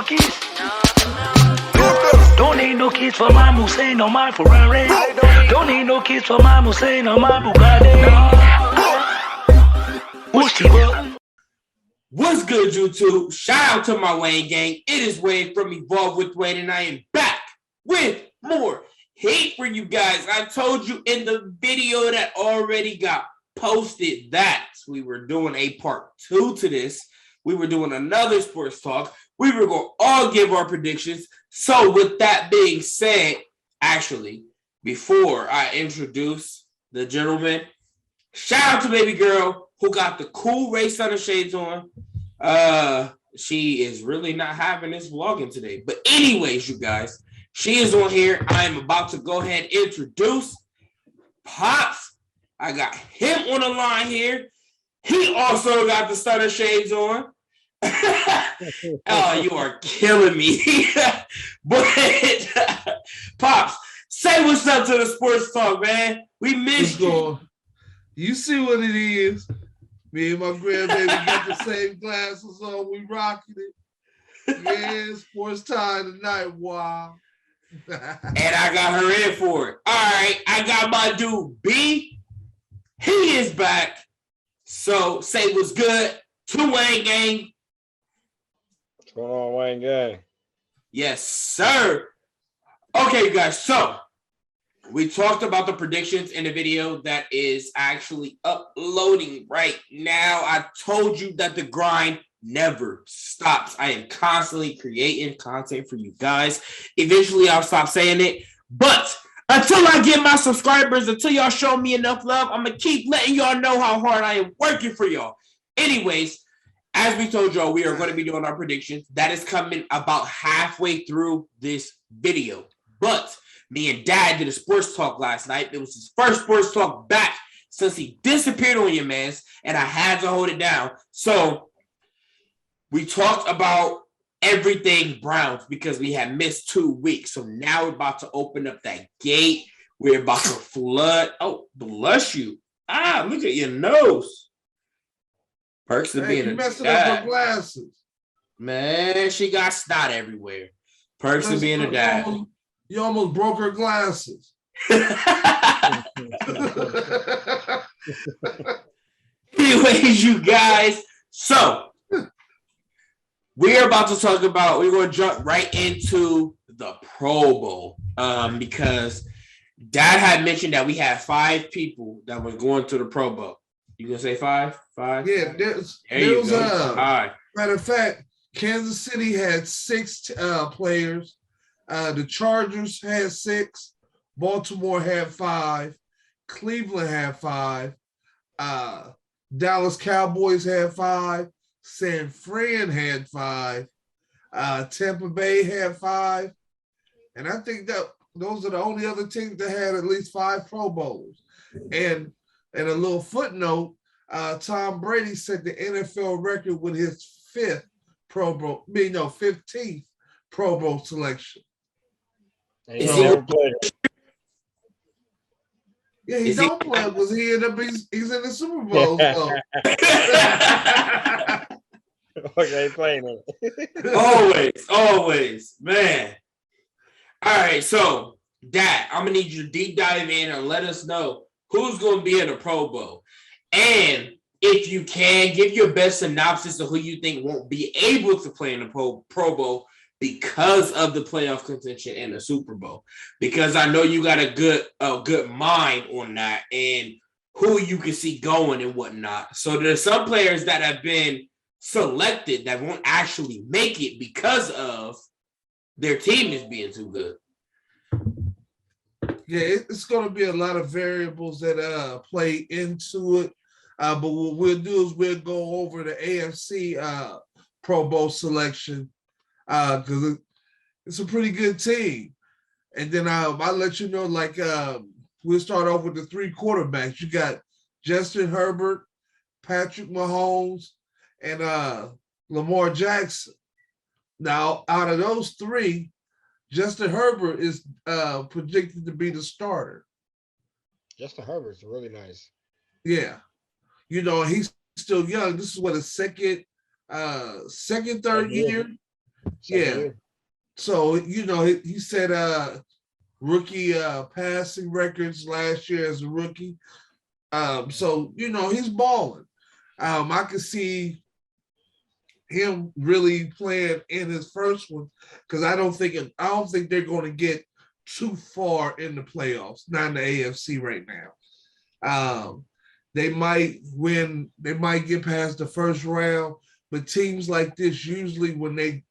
no keys. Don't need no keys for my Hussein or my Ferrari. Don't need no keys for my Hussein or my Bugatti. Push the button. What's good, YouTube? Shout out to my Wayne gang. It is Wayne from EvolveWithWayne, and I am back with more hate for you guys. I told you in the video that already got posted that we were doing a part 2 to this. We were doing another sports talk. We were going to all give our predictions. So with that being said, actually, before I introduce the gentleman, shout out to baby girl who got the cool Ray Sunner shades on. She is really not having this vlogging today. But anyways, you guys, she is on here. I am about to go ahead and introduce Pops. I got him on the line here. He also got the Sunner shades on. Oh, you are killing me. But Pops, say what's up to the sports talk, man. We missed you. You see what it is. Me and my grandbaby got the same glasses on. We rocking it. Yeah, sports time tonight. Wow. And I got her in for it. All right, I got my dude B. He is back. So say what's good to Wayne gang. What's going on, Wayne gang? Yes, sir. Okay, guys. So we talked about the predictions in the video that is actually uploading right now. I told you that the grind never stops. I am constantly creating content for you guys. Eventually, I'll stop saying it. But until I get my subscribers, until y'all show me enough love, I'm going to keep letting y'all know how hard I am working for y'all. Anyways, as we told y'all, we are going to be doing our predictions. That is coming about halfway through this video. But me and Dad did a sports talk last night. It was his first sports talk back since he disappeared on your mans, and I had to hold it down. So we talked about everything Browns because we had missed 2 weeks. So now we're about to open up that gate. We're about to flood. Oh, bless you. Ah, look at your nose. Perks of being you a messing dad. up her glasses. Man, she got snot everywhere. Perks of being a dad. You almost broke her glasses. Anyways, you guys, so we're about to talk about, we're going to jump right into the Pro Bowl because Dad had mentioned that we had 5 people that were going to the Pro Bowl. You going to say 5? 5? Yeah, there you was go. All right. Matter of fact, Kansas City had 6 players. The Chargers had 6. Baltimore had 5. Cleveland had 5. Dallas Cowboys had 5. San Fran had 5. Tampa Bay had 5. And I think that those are the only other teams that had at least 5 Pro Bowls. And a little footnote, Tom Brady set the NFL record with his 15th Pro Bowl selection. He never played. Yeah, he don't play because he ended up he's in the Super Bowl. So. Okay, playing it. always, man. All right, so Dad, I'm gonna need you to deep dive in and let us know who's gonna be in the Pro Bowl, and if you can, give your best synopsis of who you think won't be able to play in the Pro Bowl because of the playoff contention and the Super Bowl. Because I know you got a good mind on that and who you can see going and whatnot. So there's some players that have been selected that won't actually make it because of their team is being too good. Yeah, it's going to be a lot of variables that play into it. But what we'll do is we'll go over the AFC Pro Bowl selection because it's a pretty good team. And then I'll let you know, like, we'll start off with the 3 quarterbacks. You got Justin Herbert, Patrick Mahomes, and Lamar Jackson. Now, out of those 3, Justin Herbert is predicted to be the starter. Justin Herbert's really nice. Yeah. You know, he's still young. This is what, a second, third year. Second Yeah. year. So, he said rookie passing records last year as a rookie. So, he's balling. I can see him really playing in his first one because I don't think they're going to get too far in the playoffs, not in the AFC right now. They might win, they might get past the first round, but teams like this, usually when they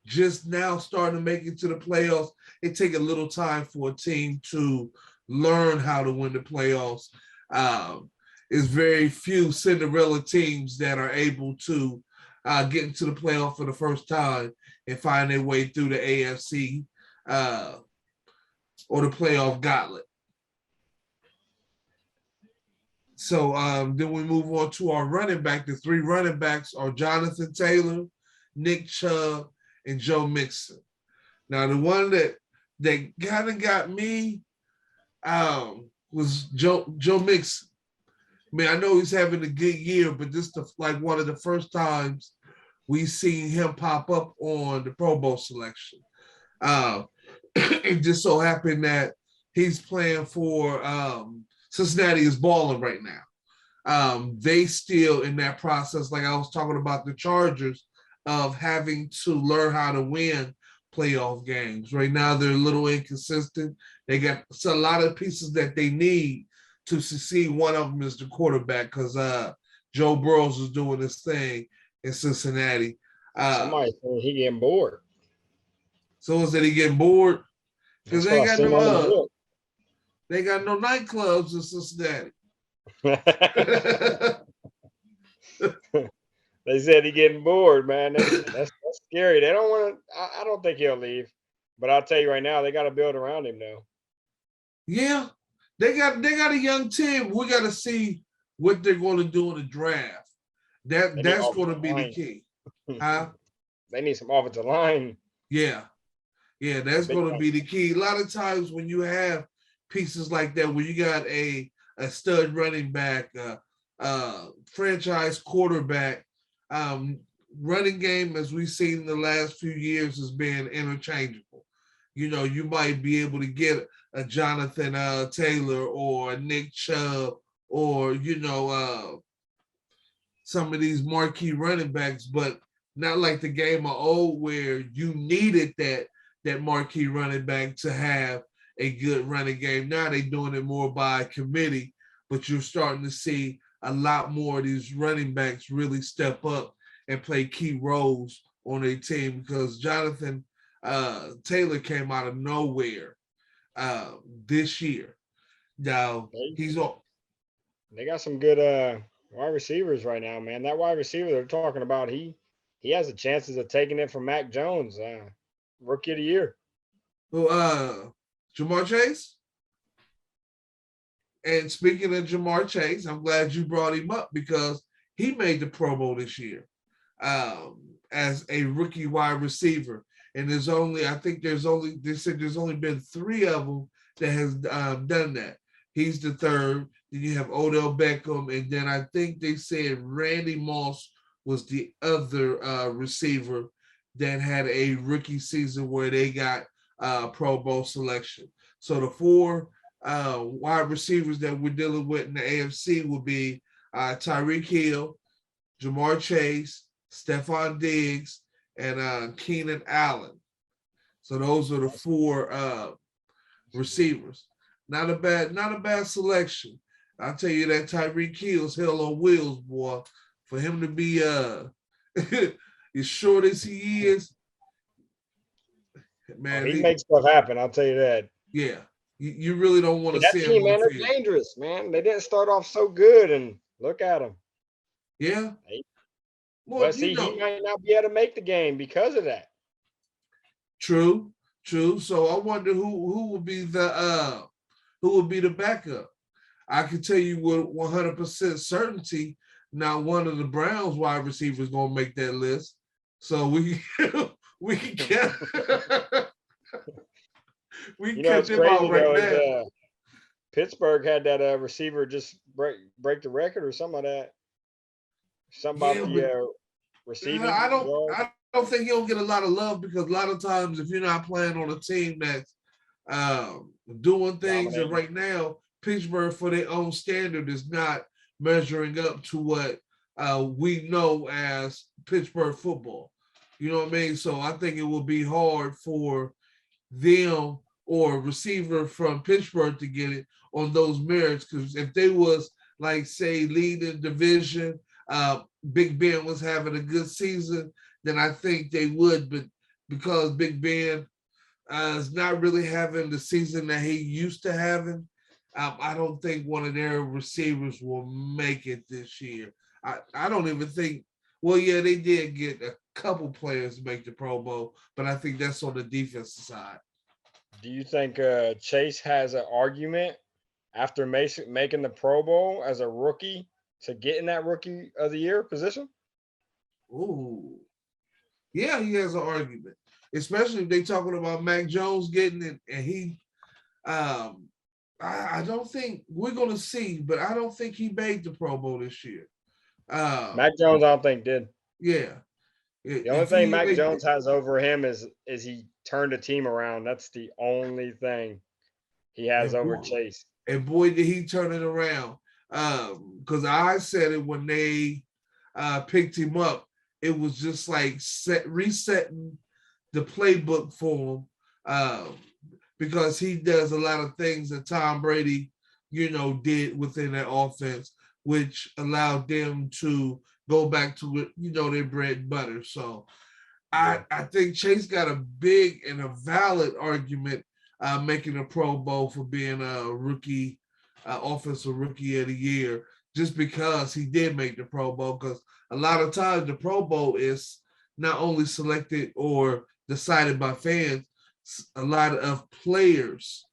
just now starting to make it to the playoffs, it take a little time for a team to learn how to win the playoffs. It's very few Cinderella teams that are able to get into the playoff for the first time and find their way through the AFC or the playoff gauntlet. So then we move on to our running back. The three running backs are Jonathan Taylor, Nick Chubb, and Joe Mixon. Now, the one that kind of got me was Joe Mixon. I mean, I know he's having a good year, but this is like one of the first times we've seen him pop up on the Pro Bowl selection. It just so happened that he's playing for Cincinnati is balling right now. They still in that process, like I was talking about the Chargers, of having to learn how to win playoff games. Right now, they're a little inconsistent. They got a lot of pieces that they need to succeed. One of them is the quarterback because Joe Burrows is doing this thing in Cincinnati. Somebody said he getting bored. So is that he getting bored? Because they got no nightclubs in Cincinnati. They said he getting bored, man. That's scary. They don't want to. I don't think he'll leave. But I'll tell you right now, they got to build around him now. Yeah, they got a young team. We got to see what they're going to do in the draft. That's going to be the key. Huh? They need some offensive line. Yeah, that's going to be the key. A lot of times when you have pieces like that, where you got a stud running back, franchise quarterback, running game, as we've seen in the last few years, has been interchangeable. You might be able to get a Jonathan Taylor or a Nick Chubb or, some of these marquee running backs, but not like the game of old where you needed that marquee running back to have a good running game. Now they're doing it more by committee, but you're starting to see a lot more of these running backs really step up and play key roles on their team because Jonathan Taylor came out of nowhere this year. Now he's on. They got some good wide receivers right now, man. That wide receiver they're talking about, he has the chances of taking it from Mac Jones, rookie of the year. Well, Jamar Chase. And speaking of Jamar Chase, I'm glad you brought him up because he made the Pro Bowl this year as a rookie wide receiver. And they said there's only been 3 of them that has done that. He's the third. Then you have Odell Beckham. And then I think they said Randy Moss was the other receiver that had a rookie season where they got Pro Bowl selection. So the 4 wide receivers that we're dealing with in the AFC will be Tyreek Hill, Jamar Chase, Stephon Diggs, and Keenan Allen. So those are the 4 receivers. Not a bad selection. I'll tell you that Tyreek Hill's hell on wheels, boy. For him to be as short as he is, man, he makes stuff happen. I'll tell you that. Yeah. You really don't want to see that team, him. Man, they're dangerous, man. They didn't start off so good, and look at them. Yeah. Well, he might not be able to make the game because of that. True. So I wonder who will be the backup. I can tell you with 100% certainty, not one of the Browns wide receivers gonna make that list. So we can get. We catch him out right now. Pittsburgh had that receiver just break the record or something like that. Something about the receiver. I don't think he'll get a lot of love because a lot of times if you're not playing on a team that's doing things, and right now Pittsburgh, for their own standard, is not measuring up to what we know as Pittsburgh football. You know what I mean? So I think it will be hard for them or a receiver from Pittsburgh to get it on those merits, because if they was like say leading division, Big Ben was having a good season, then I think they would. But because Big Ben is not really having the season that he used to having, I don't think one of their receivers will make it this year. I don't even think. Well, yeah, they did get a couple players to make the Pro Bowl, but I think that's on the defensive side. Do you think Chase has an argument after making the Pro Bowl as a rookie to get in that Rookie of the Year position? Ooh, yeah, he has an argument, especially if they talking about Mac Jones getting it, and he. I don't think we're gonna see, but I don't think he made the Pro Bowl this year. Mac Jones, I don't think did. Yeah. The only thing Mac Jones has over him is he turned the team around. That's the only thing he has over Chase. And boy, did he turn it around. Because I said it when they picked him up, it was just like resetting the playbook for him. Because he does a lot of things that Tom Brady, did within that offense, which allowed them to go back to their bread and butter. So I think Chase got a big and a valid argument making a Pro Bowl for being a rookie, offensive rookie of the year, just because he did make the Pro Bowl. Because a lot of times the Pro Bowl is not only selected or decided by fans, a lot of players,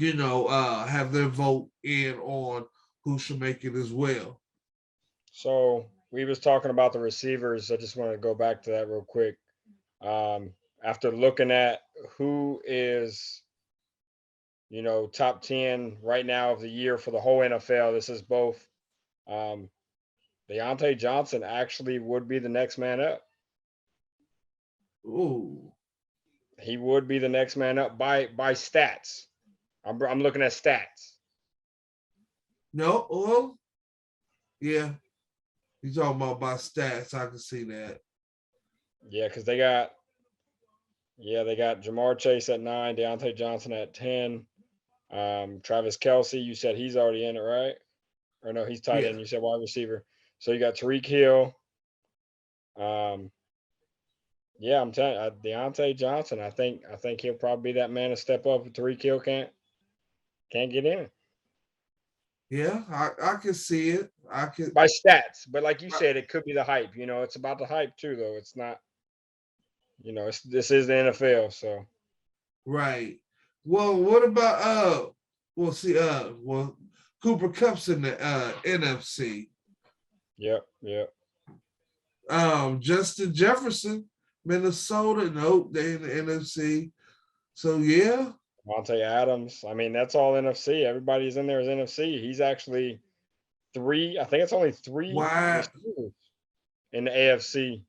have their vote in on who should make it as well. So we was talking about the receivers. I just want to go back to that real quick. After looking at who is, top 10 right now of the year for the whole NFL, this is both Deontay Johnson actually would be the next man up. Ooh. He would be the next man up by stats. I'm looking at stats. No, well, yeah. You're talking about by stats. I can see that. Yeah, because they got Jamar Chase at 9, Deontay Johnson at 10. Travis Kelce, you said he's already in it, right? Or no, he's tight end. You said wide receiver. So you got Tyreek Hill. Yeah, I'm telling you, Deontay Johnson. I think he'll probably be that man to step up if Tyreek Hill can't get in. Yeah, I can see it. I can by stats, but like you said, it could be the hype. It's about the hype too, though. It's not. This is the NFL, so. Right. Well, what about we'll see. Cooper Kupp's in the NFC. Yep. Justin Jefferson, Minnesota. Nope, they in the NFC. So yeah. Monte Adams. I mean, that's all NFC. Everybody's in there is NFC. He's actually 3. I think it's only 3 receivers in the AFC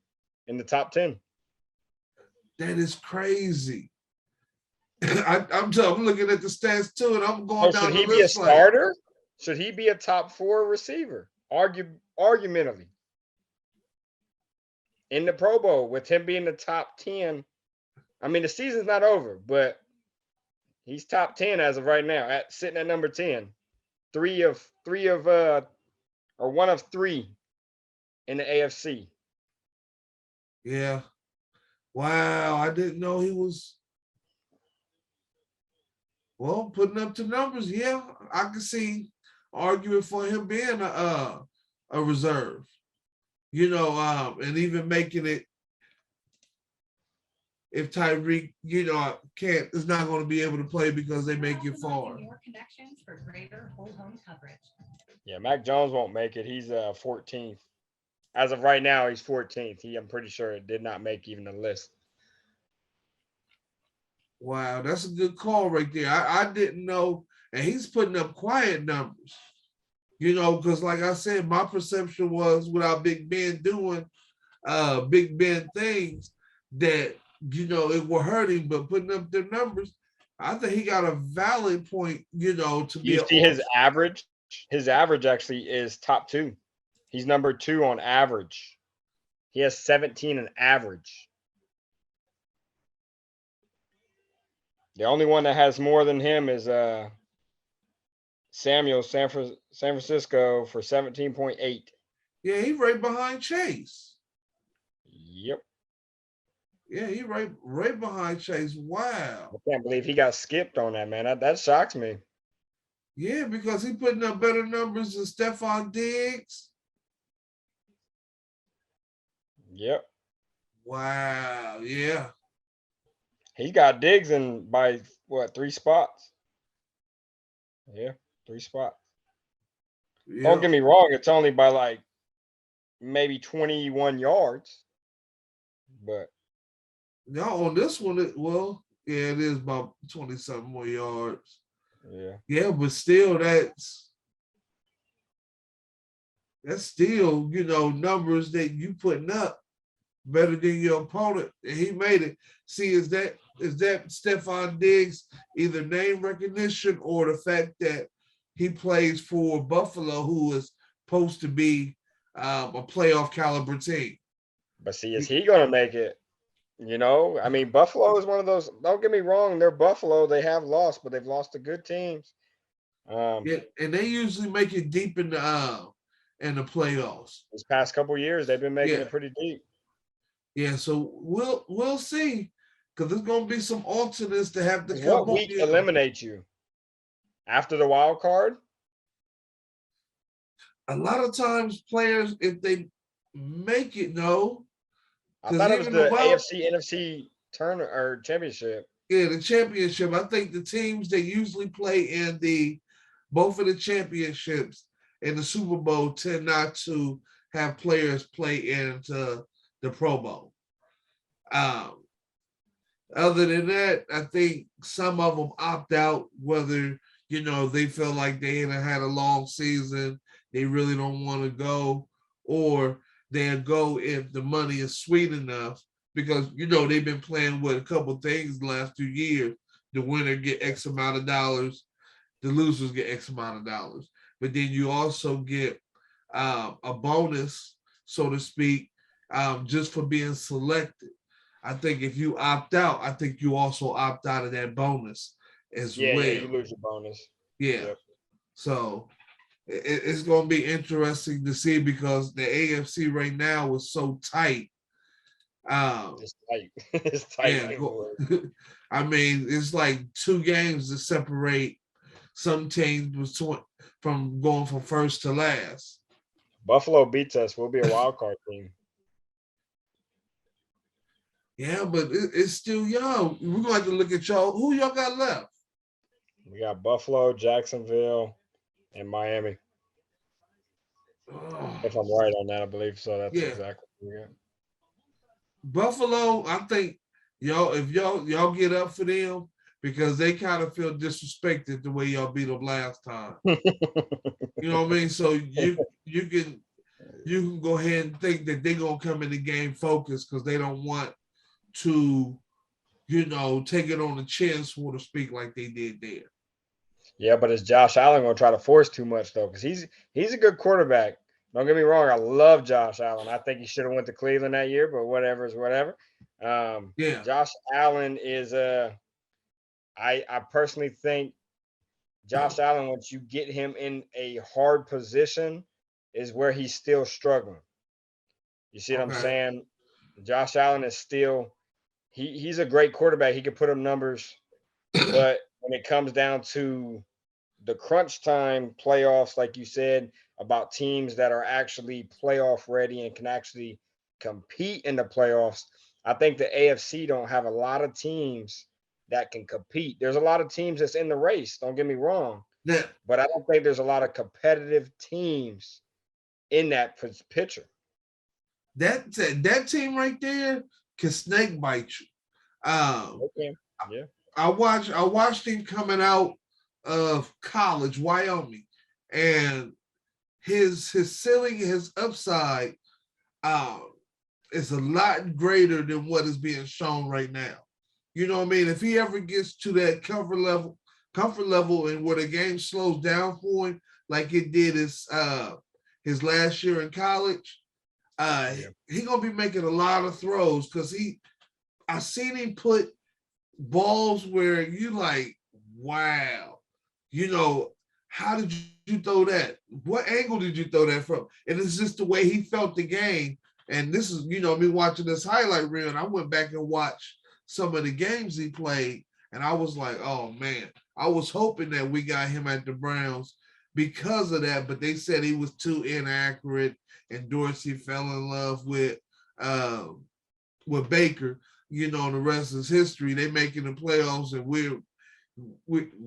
in the top 10. That is crazy. I'm looking at the stats too, and I'm going down the list. Should he be a starter? Should he be a top 4 receiver? Argumentatively. In the Pro Bowl, with him being the top 10. I mean, the season's not over, but he's top 10 as of right now, sitting at number 10. One of 3 in the AFC. Yeah. Wow, I didn't know he was. Well, putting up the numbers, yeah, I can see arguing for him being a reserve. And even making it if Tyreek, is not going to be able to play because they make it far. More connections for greater whole home coverage. Yeah, Mac Jones won't make it. He's 14th. As of right now, he's 14th. I'm pretty sure it did not make even the list. Wow, that's a good call right there. I didn't know, and he's putting up quiet numbers. Because like I said, my perception was without Big Ben doing Big Ben things, that, it will hurt him, but putting up their numbers, I think he got a valid point, to be You see his average? His average actually is top 2. He's number 2 on average. He has 17 in average. The only one that has more than him is Samuel, San Francisco for 17.8. Yeah, he right behind Chase. Yep. Yeah, he right behind Chase. Wow. I can't believe he got skipped on that, man. That shocks me. Yeah, because he putting up better numbers than Stephon Diggs. Yep. Wow. Yeah. He got Diggs in by what, 3 spots? Yeah, 3 spots. Don't get me wrong, it's only by like maybe 21 yards. But no, on this one, it is about 20-something more yards. yeah. Yeah, but still that's still, numbers that you putting up better than your opponent. And he made it. See, is that Stephon Diggs either name recognition or the fact that he plays for Buffalo, who is supposed to be a playoff caliber team? But see, is he gonna make it? I mean, Buffalo is one of those. Don't get me wrong, they're Buffalo. They have lost, but they've lost to good teams. Yeah, and they usually make it deep in the playoffs. This past couple years, they've been making it pretty deep. Yeah, so we'll see, because there's gonna be some alternates to have to come What up. week eliminates you? After the wild card? A lot of times, players, if they make it, no. I thought it was the AFC NFC turn or championship. Yeah, the championship. I think the teams that usually play in both of the championships and the Super Bowl tend not to have players play into the Pro Bowl. Other than that, I think some of them opt out, whether, they feel like they ain't had a long season, they really don't want to go, or they'll go if the money is sweet enough, because, they've been playing with a couple things the last 2 years. The winner get X amount of dollars, the losers get X amount of dollars. But then you also get a bonus, so to speak, just for being selected. I think if you opt out, I think you also opt out of that bonus as well. Yeah, you lose your bonus. Yeah. Yep. So it's going to be interesting to see, because the AFC right now is so tight. It's tight. It's tight. Yeah, I mean, it's like 2 games that separate some teams from going from first to last. Buffalo beats us. We'll be a wild card team. Yeah, but it's still young. We're going to have to look at y'all. Who y'all got left? We got Buffalo, Jacksonville, and Miami. If I'm right on that, I believe so. That's exactly what we got. Buffalo, I think if y'all get up for them, because they kind of feel disrespected the way y'all beat them last time. You know what I mean? So you can go ahead and think that they're gonna come in the game focused, because they don't want to, take it on the chin, so to speak, like they did there. Yeah, but is Josh Allen gonna try to force too much though? Because he's a good quarterback. Don't get me wrong, I love Josh Allen. I think he should have went to Cleveland that year, but whatever is whatever. Josh Allen is I personally think Josh Allen, once you get him in a hard position, is where he's still struggling. You see what I'm saying? Josh Allen is still he's a great quarterback. He can put up numbers, but when it comes down to the crunch time playoffs, like you said, about teams that are actually playoff ready and can actually compete in the playoffs, I think the AFC don't have a lot of teams that can compete. There's a lot of teams that's in the race, don't get me wrong. Yeah. But I don't think there's a lot of competitive teams in that picture. That team right there can snake bite you. Okay. Yeah. I watched him coming out of college, Wyoming, and his ceiling, his upside, is a lot greater than what is being shown right now. You know what I mean? If he ever gets to that comfort level, and where the game slows down for him, like it did his last year in college, he gonna be making a lot of throws because I seen him put balls where you like, wow, you know, how did you throw that? What angle did you throw that from? And it's just the way he felt the game. And this is, you know, me watching this highlight reel, and I went back and watched some of the games he played, and I was like, oh man, I was hoping that we got him at the Browns because of that, but they said he was too inaccurate, and Dorsey fell in love with Baker. You know, the rest is history. They making the playoffs, and we're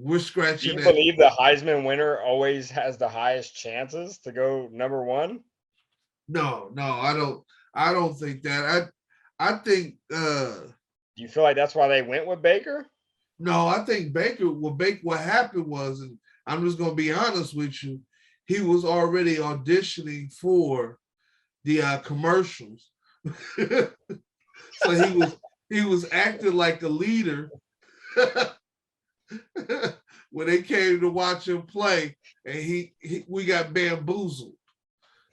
Do scratching you that. believe the Heisman winner always has the highest chances to go number one? No, I don't think that. I think Do you feel like that's why they went with Baker? no, I think what happened was, and I'm just gonna be honest with you, he was already auditioning for the commercials. So he was acting like a leader when they came to watch him play, and we got bamboozled.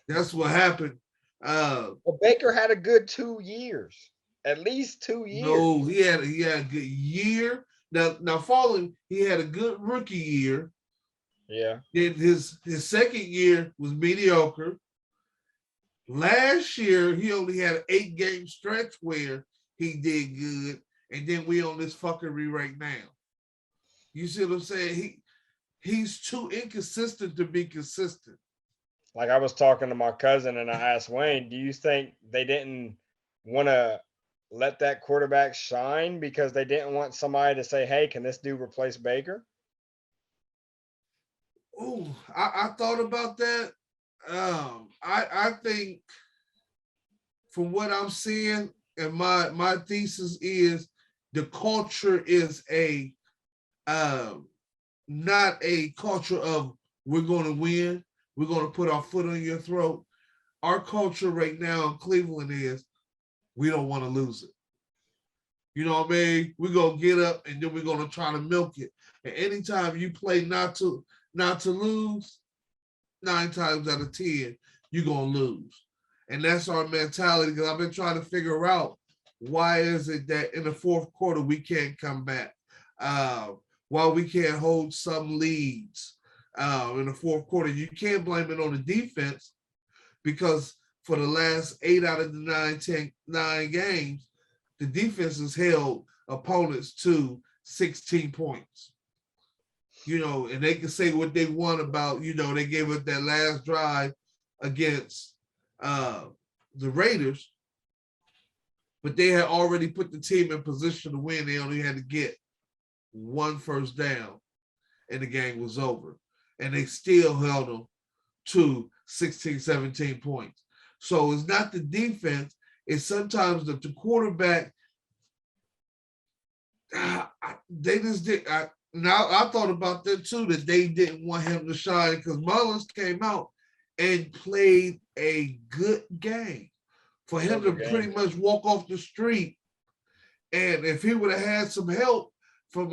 That's what happened. Well, Baker had a good 2 years, at least 2 years. No, he had a good year. Now following, he had a good rookie year. Yeah. Then his second year was mediocre. Last year, he only had an 8-game stretch where he did good, and then we on this fuckery right now. You see what I'm saying? He's too inconsistent to be consistent. Like I was talking to my cousin and I asked Wayne, do you think they didn't want to let that quarterback shine because they didn't want somebody to say, hey, can this dude replace Baker? Oh, I thought about that. I think from what I'm seeing, and my thesis is the culture is not a culture of we're going to win, we're going to put our foot on your throat. Our culture right now in Cleveland is we don't want to lose it. You know what I mean? We're going to get up, and then we're going to try to milk it. And anytime you play not to lose, 9 times out of 10, you're going to lose. And that's our mentality, because I've been trying to figure out why is it that in the fourth quarter we can't come back? Why we can't hold some leads in the fourth quarter. You can't blame it on the defense, because for the last 8 out of the 9 games, the defense has held opponents to 16 points. You know, and they can say what they want about, you know, they gave up that last drive against the Raiders, but they had already put the team in position to win. They only had to get 1 first down, and the game was over. And they still held them to 16, 17 points. So it's not the defense. It's sometimes the quarterback. They just did. Now I thought about that too, that they didn't want him to shine, because Mullins came out and played a good game. For him to pretty much walk off the street, and if he would have had some help from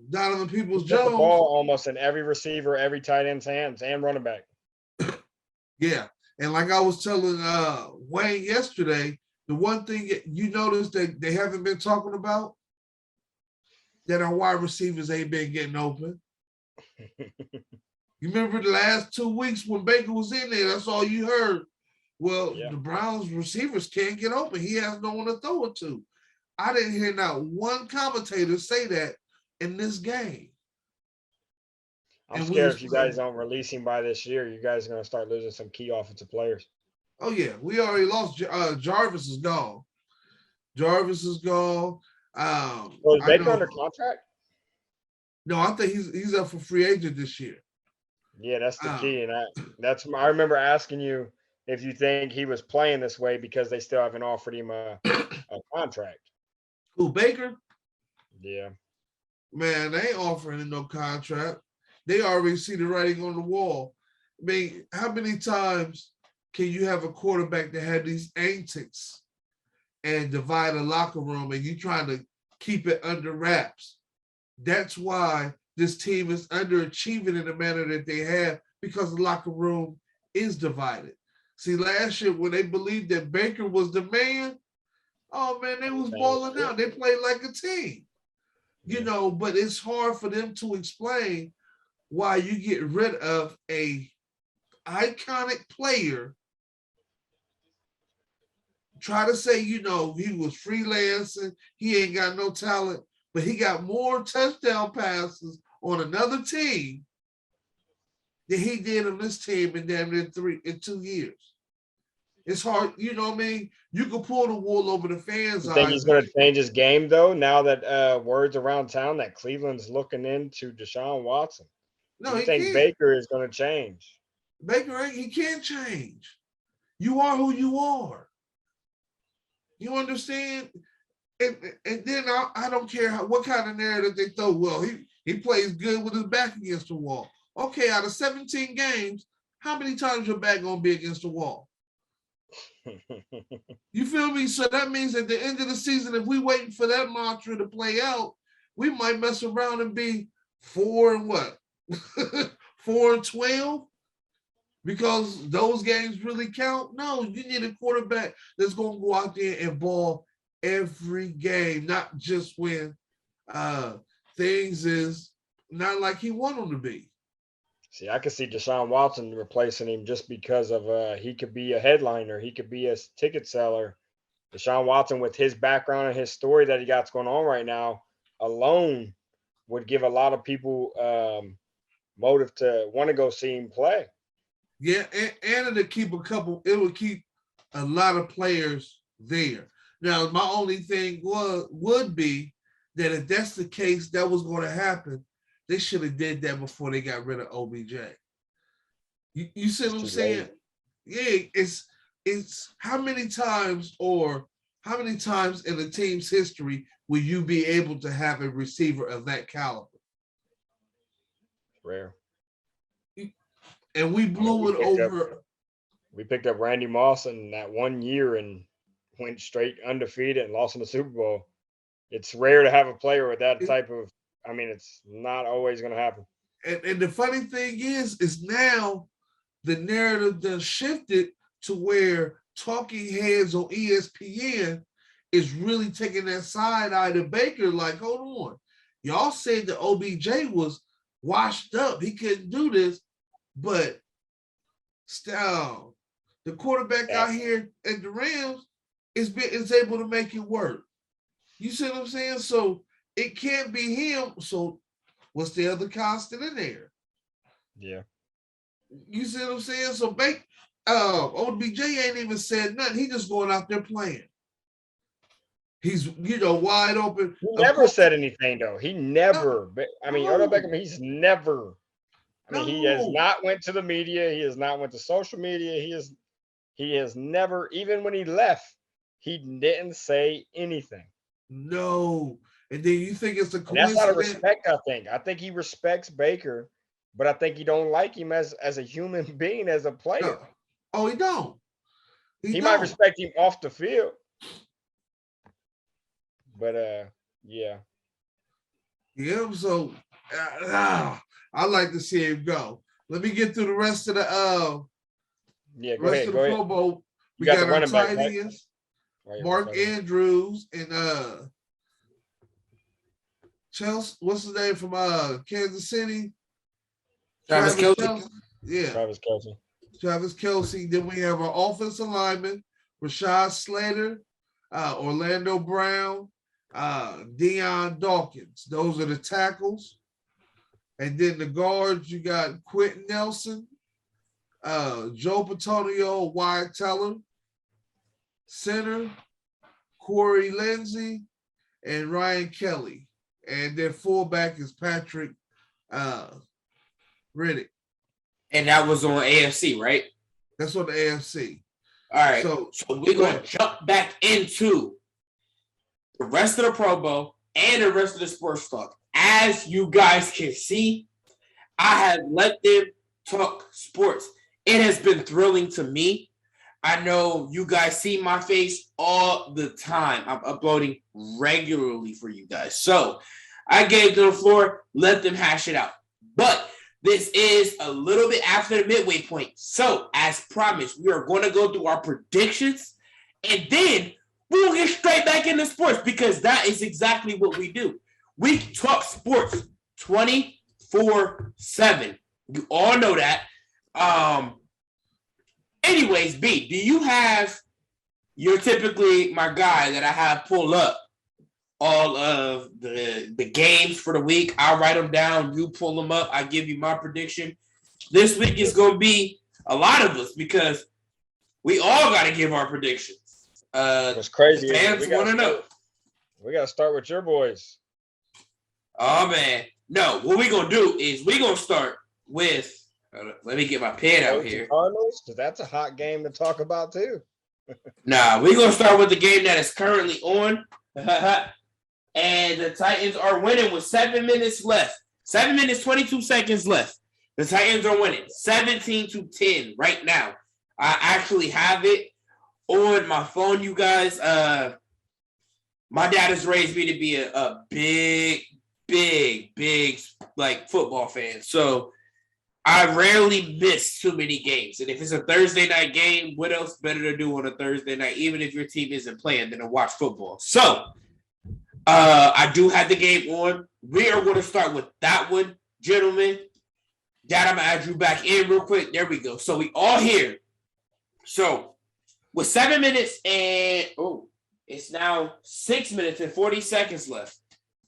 Donovan Peoples-Jones, the ball almost in every receiver, every tight end's hands, and running back. Yeah, and like I was telling Wayne yesterday, the one thing you notice that they haven't been talking about, that our wide receivers ain't been getting open. You remember the last 2 weeks when Baker was in there, that's all you heard. Well, the Browns receivers can't get open. He has no one to throw it to. I didn't hear not one commentator say that in this game. I'm scared if you guys don't release him by this year, you guys are going to start losing some key offensive players. Oh, yeah. We already lost. Jarvis is gone. Jarvis is gone. Was Baker under contract? No, I think he's up for free agent this year. Yeah, that's the key. And I remember asking you if you think he was playing this way because they still haven't offered him a contract. Who, Baker? Yeah. Man, they ain't offering him no contract. They already see the writing on the wall. I mean, how many times can you have a quarterback that had these antics and divide a locker room and you trying to keep it under wraps. That's why this team is underachieving in the manner that they have, because the locker room is divided. See, last year when they believed that Baker was the man, oh man, they was balling out. They played like a team, you know, but it's hard for them to explain why you get rid of a iconic player. Try to say, you know, he was freelancing, he ain't got no talent, but he got more touchdown passes on another team than he did on this team in damn near 2 years. It's hard, you know what I mean? You can pull the wool over the fans' eyes. Think he's going to change his game, though, now that word's around town that Cleveland's looking into Deshaun Watson? No, you he think can't. Baker is going to change? Baker, he can't change. You are who you are. You understand? And then I don't care what kind of narrative they throw. Well, he plays good with his back against the wall. Okay, out of 17 games, how many times your back going to be against the wall? You feel me? So that means at the end of the season, if we waiting for that mantra to play out, we might mess around and be 4-12, because those games really count. No, you need a quarterback that's going to go out there and ball every game, not just when things is not like he want them to be. See, I could see Deshaun Watson replacing him just because of he could be a headliner. He could be a ticket seller. Deshaun Watson, with his background and his story that he got going on right now, alone would give a lot of people motive to want to go see him play. Yeah, and it would keep a lot of players there. Now, my only thing would be that if that's the case, that was going to happen, they should have did that before they got rid of OBJ. You see what I'm saying? Yeah, it's how many times in the team's history will you be able to have a receiver of that caliber? Rare. And we blew it over. We picked up Randy Moss in that 1 year and went straight undefeated and lost in the Super Bowl. It's rare to have a player with that type of, it's not always going to happen. And the funny thing is now the narrative done shifted to where talking heads on ESPN is really taking that side eye to Baker. Like, hold on. Y'all said that OBJ was washed up. He couldn't do this. But still, the quarterback out here at the Rams is able to make it work. You see what I'm saying? So it can't be him. So what's the other constant in there? Yeah. You see what I'm saying? So OBJ ain't even said nothing. He just going out there playing. He's, wide open. He never said anything, though. He never. Odell Beckham, he's never. He has not went to the media. He has not went to social media. He has never, even when he left, he didn't say anything. No. And then you think it's a coincidence? That's out of respect, I think. I think he respects Baker, but I think he don't like him as a human being, as a player. No. Oh, he don't. He might respect him off the field. But, yeah. Yeah, so I like to see him go. Let me get through the rest of the Pro Bowl. We got our tight ends, Mark Andrews and Chelsea. What's his name from Kansas City? Travis Kelce. Yeah, Travis Kelce. Then we have our offensive lineman, Rashad Slater, Orlando Brown, Deion Dawkins. Those are the tackles. And then the guards, you got Quentin Nelson, Joe Patonio, Wyatt Teller, center, Corey Lindsey, and Ryan Kelly. And their fullback is Patrick Riddick. And that was on AFC, right? That's on the AFC. All right. So we're going to jump back into the rest of the Pro Bowl and the rest of the sports talk. As you guys can see, I have let them talk sports. It has been thrilling to me. I know you guys see my face all the time. I'm uploading regularly for you guys. So I gave them the floor, let them hash it out. But this is a little bit after the midway point. So as promised, we are going to go through our predictions and then we'll get straight back into sports because that is exactly what we do. We talk sports 24/7. You all know that. Anyways, B, do you have, you're typically my guy that I have pull up all of the games for the week. I'll write them down. You pull them up. I give you my prediction. This week is going to be a lot of us because we all got to give our predictions. What's crazy fans want to know. We got to start with your boys. Oh, man. No, what we're going to do is we're going to start with, let me get my pen out here. Cardinals, because that's a hot game to talk about too. Nah, we're going to start with the game that is currently on. And the Titans are winning with 7 minutes left. 7 minutes, 22 seconds left. The Titans are winning 17-10 right now. I actually have it on my phone, you guys. My dad has raised me to be a big like football fan. So I rarely miss too many games. And if it's a Thursday night game, what else better to do on a Thursday night, even if your team isn't playing, than to watch football? So I do have the game on. We are going to start with that one, gentlemen. Dad, I'm going to add you back in real quick. There we go. So we all here. So with 7 minutes and, it's now 6 minutes and 40 seconds left.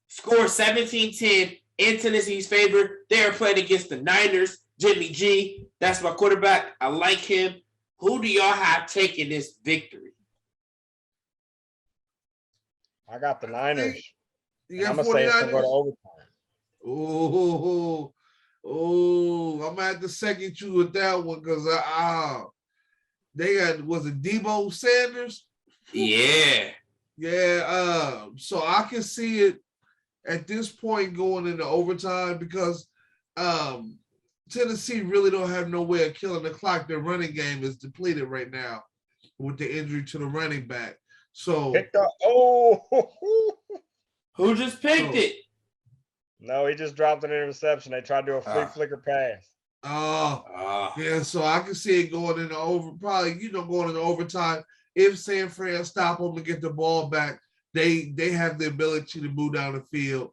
Score 17-10 in Tennessee's favor. They are playing against the Niners. Jimmy G, that's my quarterback. I like him. Who do y'all have taking this victory? I got the Niners. You I'm got going to say it's going to 49ers? go to overtime. I'm going to have to second you with that one because they got, was it Debo Sanders? Yeah. Yeah. So I can see it at this point going into overtime because Tennessee really don't have no way of killing the clock. Their running game is depleted right now with the injury to the running back. So Picked up. Who just picked it? No, he just dropped an interception. They tried to do a flea flicker pass. Yeah, so I can see it going into going into overtime. If San Fran stop them and get the ball back, they have the ability to move down the field,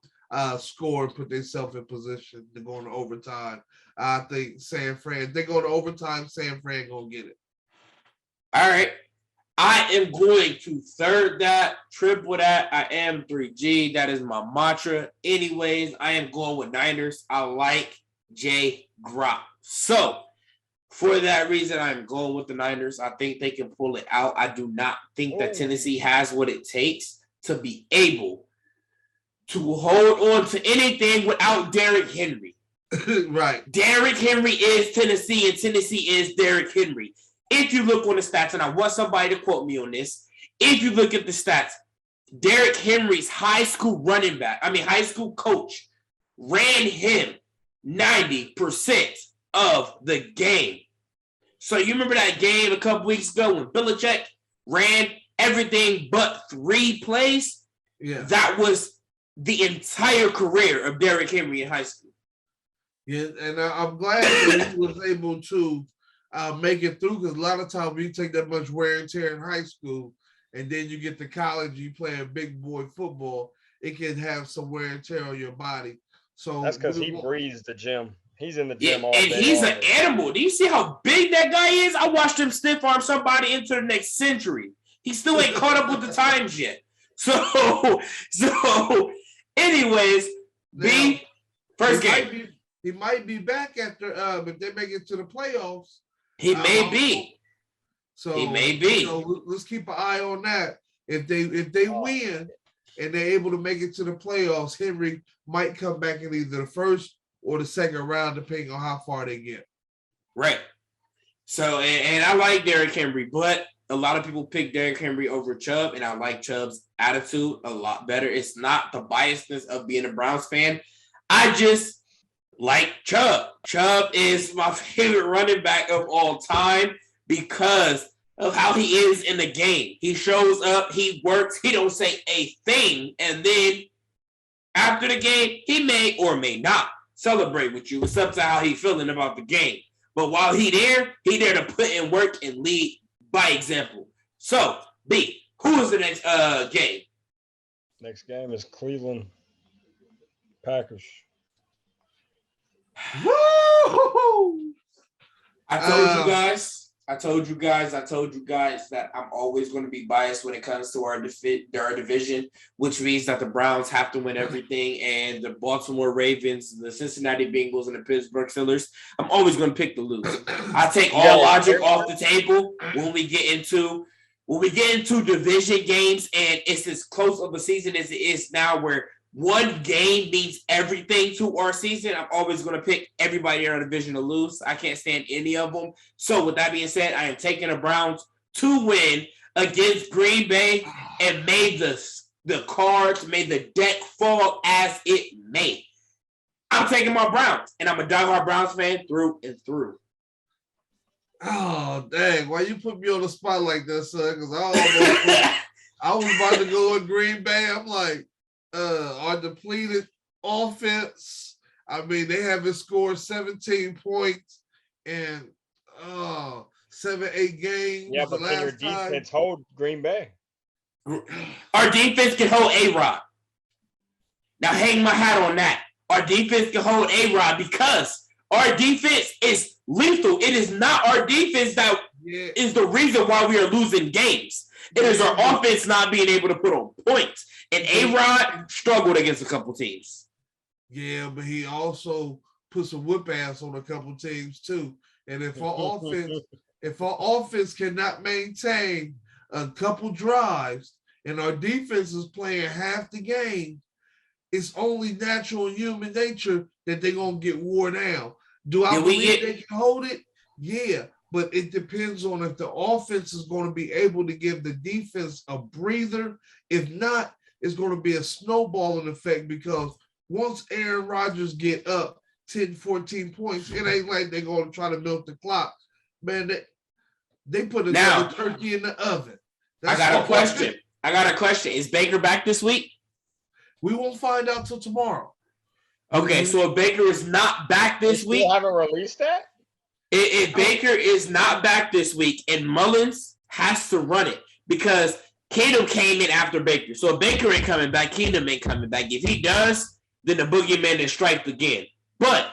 score, and put themselves in position to go into overtime. I think San Fran, if they go to overtime, San Fran gonna get it. All right. I am going to third that, triple that. I am 3G. That is my mantra. Anyways, I am going with Niners. I like Jay Gropp. So, for that reason, I'm going with the Niners. I think they can pull it out. I do not think that Tennessee has what it takes to be able to hold on to anything without Derrick Henry. Right. Derrick Henry is Tennessee, and Tennessee is Derrick Henry. If you look on the stats, and I want somebody to quote me on this, if you look at the stats, Derrick Henry's high school coach ran him 90% of the game. So you remember that game a couple weeks ago when Belichick ran everything but 3 plays? Yeah. That was the entire career of Derrick Henry in high school. Yeah, and I'm glad that he was able to make it through because a lot of times you take that much wear and tear in high school and then you get to college, you play a big boy football, it can have some wear and tear on your body. So that's because he breathes the gym. He's in the gym all day. And he's an animal. Do you see how big that guy is? I watched him stiff arm somebody into the next century. He still ain't caught up with the times yet. So anyways, now, first game. He might be back after if they make it to the playoffs. He may be. So he may be. Let's keep an eye on that. If they win and they're able to make it to the playoffs, Henry might come back in either the first or the second round, depending on how far they get. Right. So, and I like Derrick Henry, but a lot of people pick Derrick Henry over Chubb, and I like Chubb's attitude a lot better. It's not the biasness of being a Browns fan. I just like Chubb. Chubb is my favorite running back of all time because of how he is in the game. He shows up, he works, he don't say a thing, and then after the game, he may or may not celebrate with you. It's up to how he's feeling about the game. But while he there to put in work and lead by example. So, B, who is the next game? Next game is Cleveland Packers. Woo! I told you guys that I'm always going to be biased when it comes to our division, which means that the Browns have to win everything, and the Baltimore Ravens, the Cincinnati Bengals, and the Pittsburgh Steelers, I'm always going to pick the lose. I take all logic off the table when we get into division games, and it's as close of a season as it is now, where one game means everything to our season. I'm always going to pick everybody in our division to lose. I can't stand any of them. So with that being said, I am taking the Browns to win against Green Bay, and may the cards, may the deck fall as it may. I'm taking my Browns, and I'm a diehard Browns fan through and through. Oh, dang. Why you put me on the spot like that, son? Because I was about to go with Green Bay. I'm like, our depleted offense. I mean, they haven't scored 17 points in 7-8 games. Yeah, but can your defense hold Green Bay? Our defense can hold A-Rod. Now, hang my hat on that. Our defense can hold A-Rod because our defense is lethal. It is not our defense that is the reason why we are losing games. It is our offense not being able to put on points. And A-Rod struggled against a couple teams. Yeah, but he also put some whip ass on a couple teams too. And if our offense cannot maintain a couple drives and our defense is playing half the game, it's only natural human nature that they're gonna get wore down. Do I believe they can hold it? Yeah. But it depends on if the offense is going to be able to give the defense a breather. If not, it's going to be a snowballing effect, because once Aaron Rodgers get up 10, 14 points, it ain't like they're going to try to milk the clock. Man, they put another turkey in the oven. I got a question. Is Baker back this week? We won't find out till tomorrow. Okay, so if Baker is not back this week. You haven't released that? If Baker is not back this week and Mullins has to run it, because Kingdom came in after Baker. So if Baker ain't coming back, Kingdom ain't coming back. If he does, then the boogeyman is striped again. But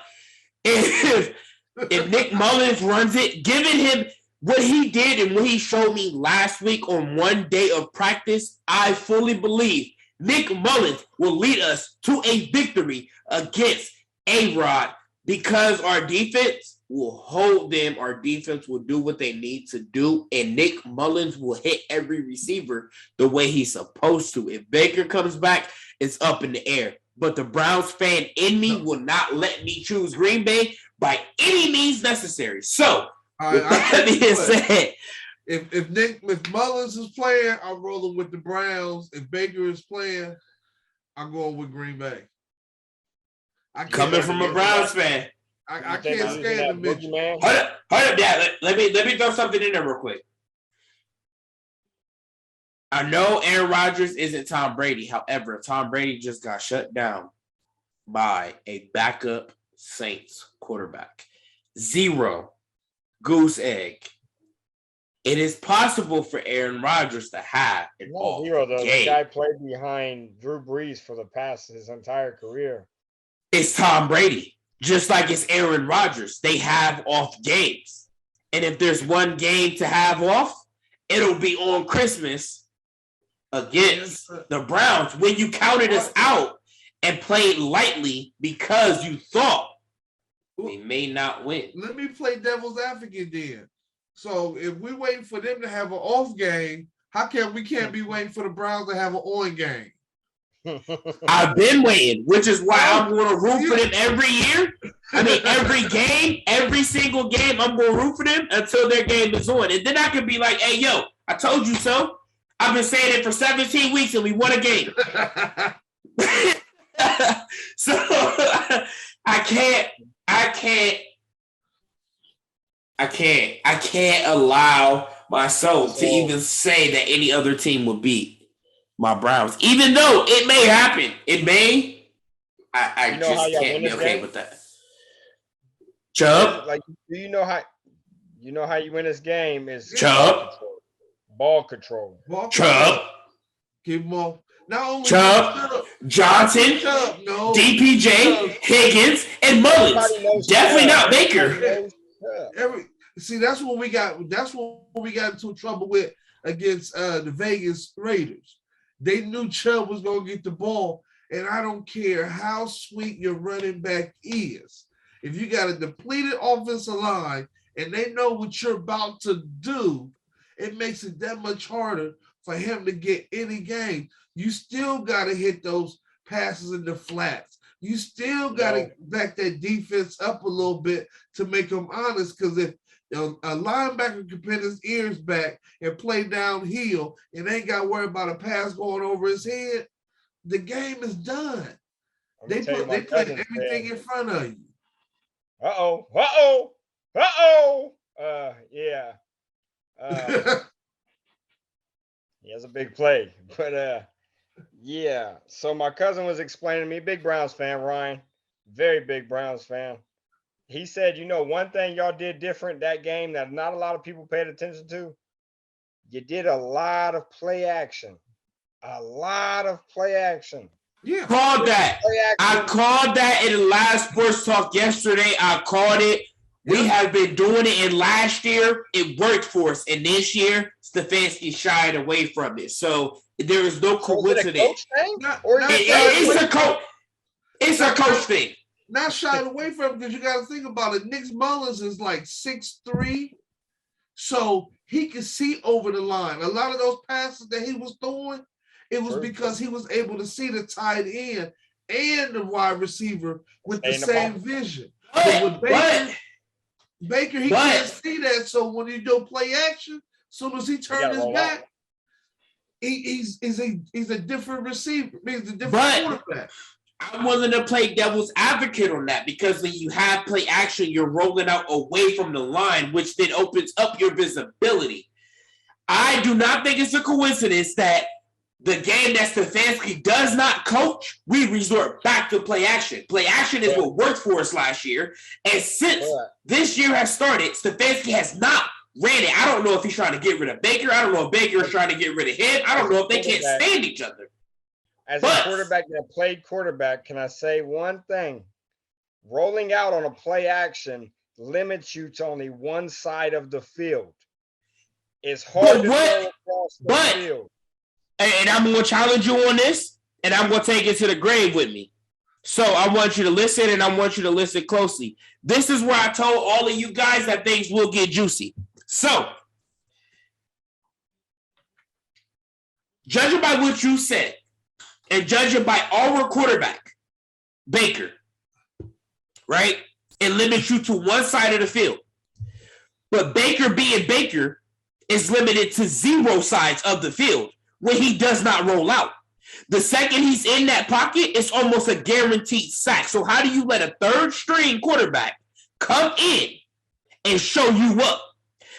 if Nick Mullins runs it, giving him what he did and what he showed me last week on one day of practice, I fully believe Nick Mullins will lead us to a victory against A-Rod, because our defense will hold them. Our defense will do what they need to do, and Nick Mullins will hit every receiver the way he's supposed to. If Baker comes back, it's up in the air. But the Browns fan in me will not let me choose Green Bay by any means necessary. So, with that being said, if Mullins is playing, I'm rolling with the Browns. If Baker is playing, I'm going with Green Bay. Coming from a Browns fan. I can't stand the midget. Hold up, Dad. Let me throw something in there real quick. I know Aaron Rodgers isn't Tom Brady. However, Tom Brady just got shut down by a backup Saints quarterback. 0 goose egg. It is possible for Aaron Rodgers to have an off game. The guy played behind Drew Brees for his entire career. It's Tom Brady. Just like it's Aaron Rodgers. They have off games. And if there's one game to have off, it'll be on Christmas against the Browns, when you counted us out and played lightly because you thought they may not win. Let me play devil's advocate then. So if we're waiting for them to have an off game, how come we can't be waiting for the Browns to have an on game? I've been waiting, which is why I'm going to root for them every year. I mean, every game, every single game, I'm going to root for them until their game is on. And then I can be like, hey, yo, I told you so. I've been saying it for 17 weeks and we won a game. So I can't allow my soul to even say that any other team would beat my Browns, even though it may happen. It may. I just can't be okay with that. Chubb, like, do you know how you win this game is Chubb, ball control. Chubb, keep them off. Not only Chubb, Johnson, Chubb, no. DPJ, Higgins, and Mullins. Definitely not Baker. That's what we got into trouble with against the Vegas Raiders. They knew Chubb was gonna get the ball, and I don't care how sweet your running back is. If you got a depleted offensive line and they know what you're about to do, it makes it that much harder for him to get any game. You still got to hit those passes in the flats. You still got to back that defense up a little bit to make them honest, because if a linebacker can pin his ears back and play downhill and ain't got to worry about a pass going over his head, the game is done. They put everything in front of you. Yeah. He has a big play, but yeah. So my cousin was explaining to me, big Browns fan, Ryan, very big Browns fan. He said, one thing y'all did different that game that not a lot of people paid attention to, you did a lot of play action. Yeah, called that. I called that in the last sports talk yesterday. I called it. We have been doing it, and last year it worked for us, and this year Stefanski shied away from it. So there is no coincidence. It's a coach thing. Not shied away from it, because you got to think about it. Nick Mullins is like 6'3", so he can see over the line. A lot of those passes that he was throwing, it was because he was able to see the tight end and the wide receiver with the same vision. But with Baker, he can't see that. So when you do play action, as soon as he turns his back, he's a different receiver. He's a different quarterback. I'm willing to play devil's advocate on that, because when you have play action, you're rolling out away from the line, which then opens up your visibility. I do not think it's a coincidence that the game that Stefanski does not coach, we resort back to play action. Play action is what worked for us last year. And since this year has started, Stefanski has not ran it. I don't know if he's trying to get rid of Baker. I don't know if Baker is trying to get rid of him. I don't know if they can't stand each other. As a quarterback that played quarterback, can I say one thing? Rolling out on a play action limits you to only one side of the field. It's hard to throw across the field. And I'm going to challenge you on this, and I'm going to take it to the grave with me. So I want you to listen, and I want you to listen closely. This is where I told all of you guys that things will get juicy. So, judging by what you said, and judging by our quarterback, Baker, right? It limits you to one side of the field. But Baker being Baker is limited to 0 sides of the field when he does not roll out. The second he's in that pocket, it's almost a guaranteed sack. So how do you let a third string quarterback come in and show you up?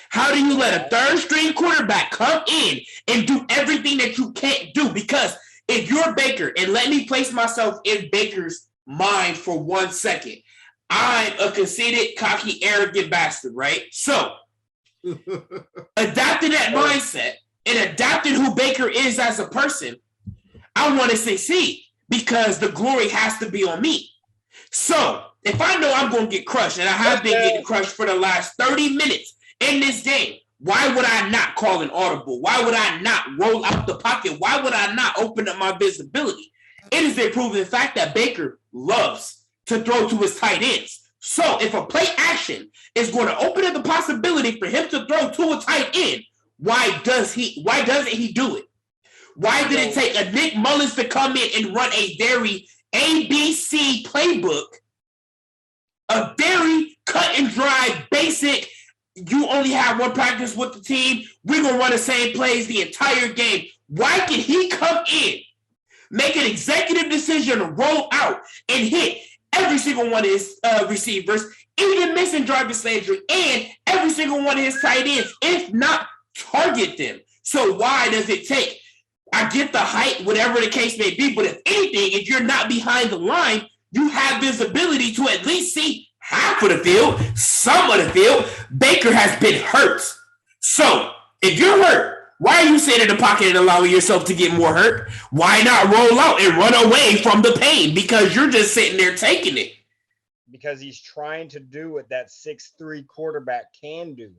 How do you let a third string quarterback come in and do everything that you can't do? Because if you're Baker, and let me place myself in Baker's mind for 1 second, I'm a conceited, cocky, arrogant bastard, right? So, adapting that mindset and adapting who Baker is as a person, I want to succeed because the glory has to be on me. So, if I know I'm going to get crushed, and I have been getting crushed for the last 30 minutes in this game, why would I not call an audible? Why would I not roll out the pocket? Why would I not open up my visibility? It is a proven fact that Baker loves to throw to his tight ends. So if a play action is going to open up the possibility for him to throw to a tight end, why doesn't he do it? Why did it take a Nick Mullins to come in and run a very ABC playbook, a very cut and dry, basic, you only have one practice with the team, we're going to run the same plays the entire game? Why can he come in, make an executive decision to roll out and hit every single one of his receivers, even missing Jarvis Landry, and every single one of his tight ends, if not target them. So why does it take? I get the height, whatever the case may be, but if anything, if you're not behind the line, you have visibility to at least see half of the field, some of the field. Baker has been hurt. So if you're hurt, why are you sitting in the pocket and allowing yourself to get more hurt? Why not roll out and run away from the pain? Because you're just sitting there taking it. Because he's trying to do what that 6'3" quarterback can do.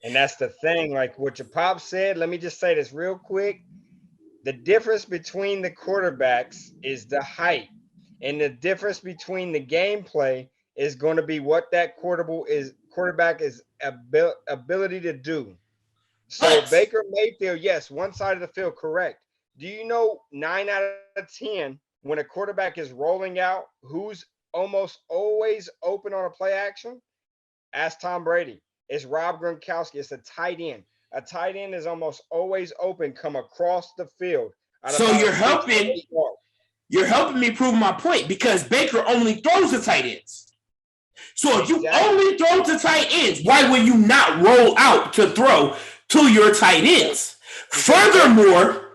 And that's the thing. Like what your pop said, let me just say this real quick. The difference between the quarterbacks is the height. And the difference between the gameplay is going to be what that quarterback is ability to do. So Baker Mayfield, yes, one side of the field, correct. Do you know 9 out of 10 when a quarterback is rolling out, who's almost always open on a play action? Ask Tom Brady. It's Rob Gronkowski. It's a tight end. A tight end is almost always open, come across the field. So you're helping me prove my point because Baker only throws to tight ends. So if you only throw to tight ends, why would you not roll out to throw to your tight ends? Furthermore,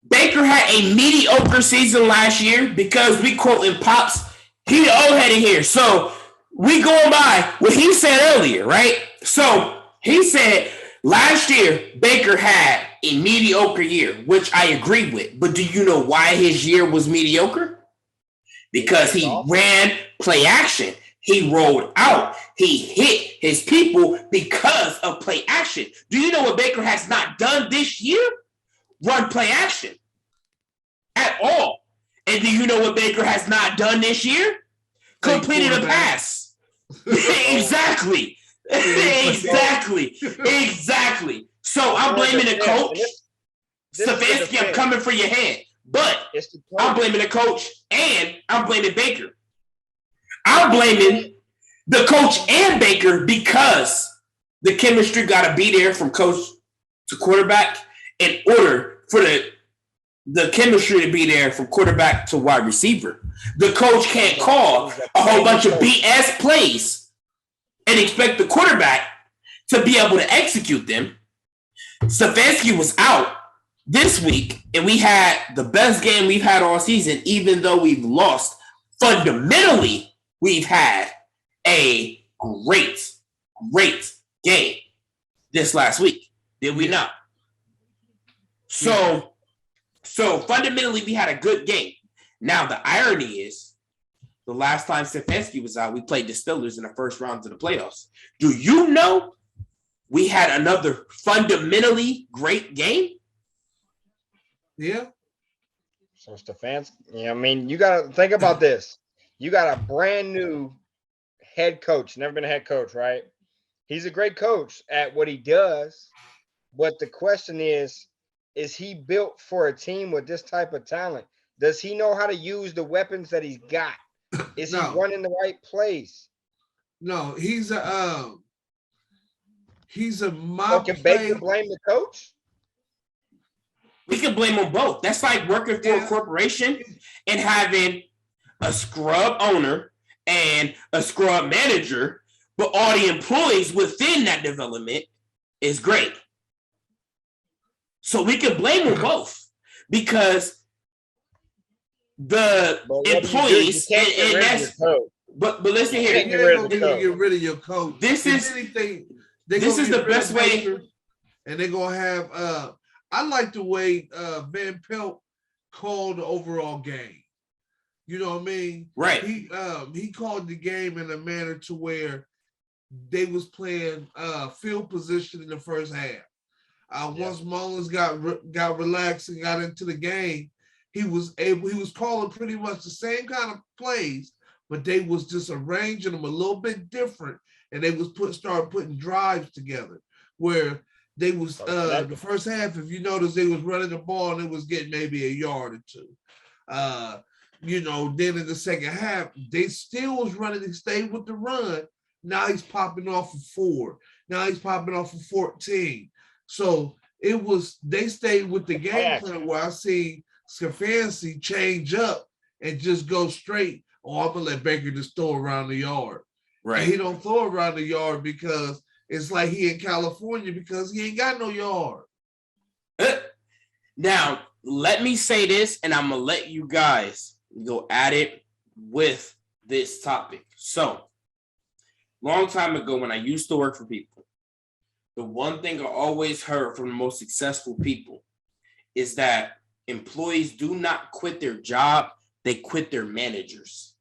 Baker had a mediocre season last year because we quoting Pops. He the old head in here. So we going by what he said earlier, right? So he said last year Baker had a mediocre year, which I agree with. But do you know why his year was mediocre? Because he ran play action. He rolled out. He hit his people because of play action. Do you know what Baker has not done this year? Run play action at all. And do you know what Baker has not done this year? Completed a pass. Exactly. Exactly. So I'm blaming the coach. Stefanski, I'm coming for your head. But I'm blaming the coach and I'm blaming Baker. I'm blaming the coach and Baker because the chemistry got to be there from coach to quarterback in order for the chemistry to be there from quarterback to wide receiver. The coach can't call a whole bunch of BS plays and expect the quarterback to be able to execute them. Stefanski was out this week, and we had the best game we've had all season, even though we've lost. Fundamentally, we've had a great game this last week. Did we not? So fundamentally, we had a good game. Now, the irony is, the last time Stefanski was out, we played the Steelers in the first round of the playoffs. Do you know we had another fundamentally great game? Yeah. So Stefanski, I mean, you got to think about this. You got a brand new head coach, never been a head coach, right? He's a great coach at what he does. But the question is he built for a team with this type of talent? Does he know how to use the weapons that he's got? Is he running the right place? No, he's a can Baker blame the coach? We can blame them both. That's like working for a corporation and having a scrub owner and a scrub manager, but all the employees within that development is great. So we can blame them both because the employees and that's but listen here. You're gonna get rid of your coach. This is the best way, and they're gonna have I like the way Van Pelt called the overall game. You know what I mean? Right. He called the game in a manner to where they was playing field position in the first half. Once Mullins got relaxed and got into the game, he was calling pretty much the same kind of plays, but they was just arranging them a little bit different, and they was started putting drives together where they was the first half, if you notice, they was running the ball and it was getting maybe a yard or two. Then in the second half, they still was running and stayed with the run. Now he's popping off of 4. Now he's popping off of 14. So they stayed with the game plan where I see Stefanski change up and just go straight. Oh, I'm gonna let Baker just throw around the yard. Right. And he don't throw around the yard because it's like he in California because he ain't got no yard. Now, let me say this, and I'm going to let you guys go at it with this topic. So, long time ago when I used to work for people, the one thing I always heard from the most successful people is that employees do not quit their job, they quit their managers.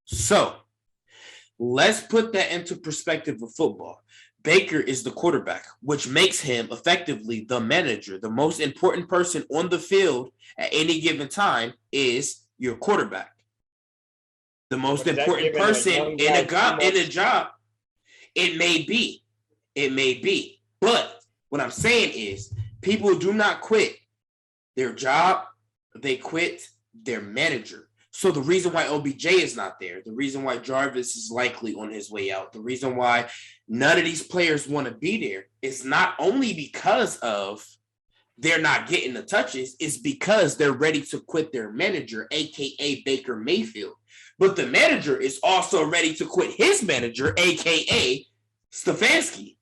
So, let's put that into perspective of football. Baker is the quarterback, which makes him effectively the manager. The most important person on the field at any given time is your quarterback. The most important person in a job. It may be. But what I'm saying is people do not quit their job. They quit their manager. So the reason why OBJ is not there, the reason why Jarvis is likely on his way out, the reason why none of these players want to be there is not only because of they're not getting the touches, it's because they're ready to quit their manager, a.k.a. Baker Mayfield. But the manager is also ready to quit his manager, a.k.a. Stefanski.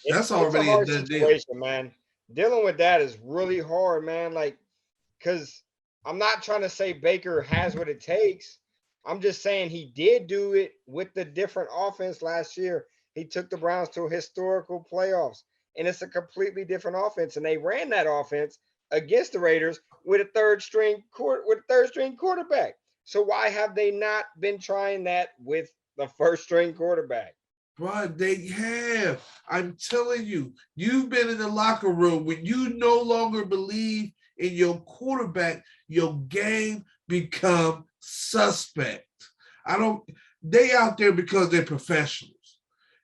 That's already a done deal, man. Dealing with that is really hard, man. Like, because I'm not trying to say Baker has what it takes. I'm just saying he did do it with the different offense last year. He took the Browns to historical playoffs, and it's a completely different offense. And they ran that offense against the Raiders with a third string quarterback. So why have they not been trying that with the first string quarterback? But they have. I'm telling you, you've been in the locker room when you no longer believe in your quarterback, your game become suspect. They out there because they're professionals.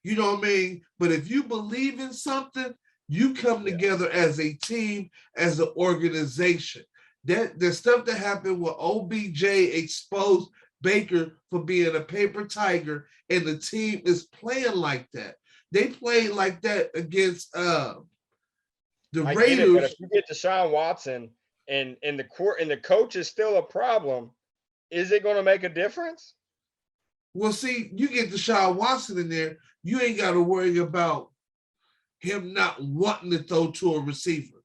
You know what I mean? But if you believe in something, you come together as a team, as an organization. That the stuff that happened with OBJ exposed Baker for being a paper tiger, and the team is playing like that. They played like that against the Raiders. But if you get Deshaun Watson and the coach is still a problem, is it going to make a difference? Well, see, you get Deshaun Watson in there, you ain't got to worry about him not wanting to throw to a receiver.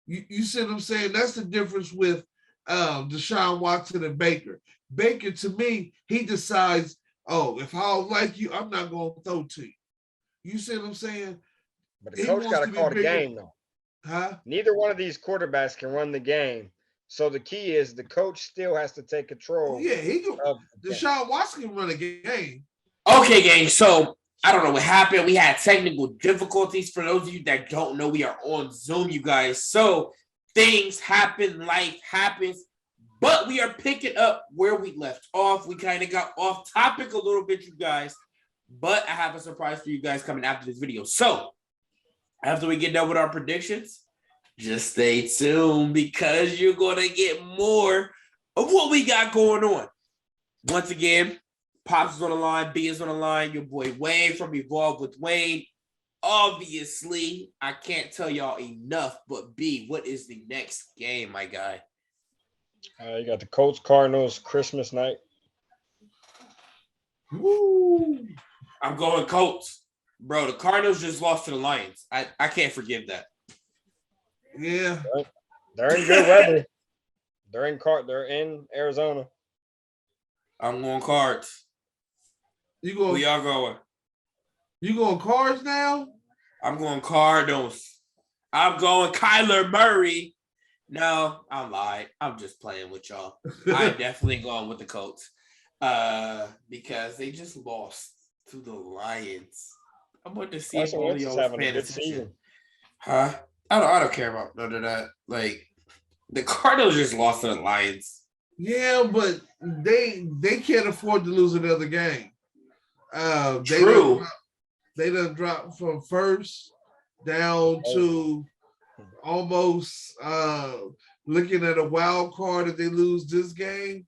You see what I'm saying? That's the difference with Deshaun Watson and Baker. Baker, to me, he decides, oh, if I don't like you, I'm not going to throw to you. You see what I'm saying? But the coach got to call the game, though. Huh? Neither one of these quarterbacks can run the game. So the key is the coach still has to take control. Oh, yeah, he can. Deshaun Watson can run a game. Okay, gang. So I don't know what happened. We had technical difficulties. For those of you that don't know, we are on Zoom, you guys. So things happen, life happens. But we are picking up where we left off. We kind of got off topic a little bit, you guys. But I have a surprise for you guys coming after this video. So after we get done with our predictions, just stay tuned because you're going to get more of what we got going on. Once again, Pops is on the line, B is on the line, your boy Wayne from Evolve with Wayne. Obviously, I can't tell y'all enough, but B, what is the next game, my guy? You got the Colts Cardinals Christmas night. Woo. I'm going Colts. Bro, the Cardinals just lost to the Lions. I can't forgive that. Yeah. They're in good weather. They're in Arizona. I'm going Cards. You going? Who y'all going? You going Cards now? I'm going Cardinals. I'm going Kyler Murray. No, I'm lying. I'm just playing with y'all. I'm definitely going with the Colts. Because they just lost to the Lions. I'm going to see if all y'all paying attention. Huh? I don't care about none of that. Like, the Cardinals just lost to the Lions. Yeah, but they can't afford to lose another game. True. They done dropped from first down to almost looking at a wild card if they lose this game.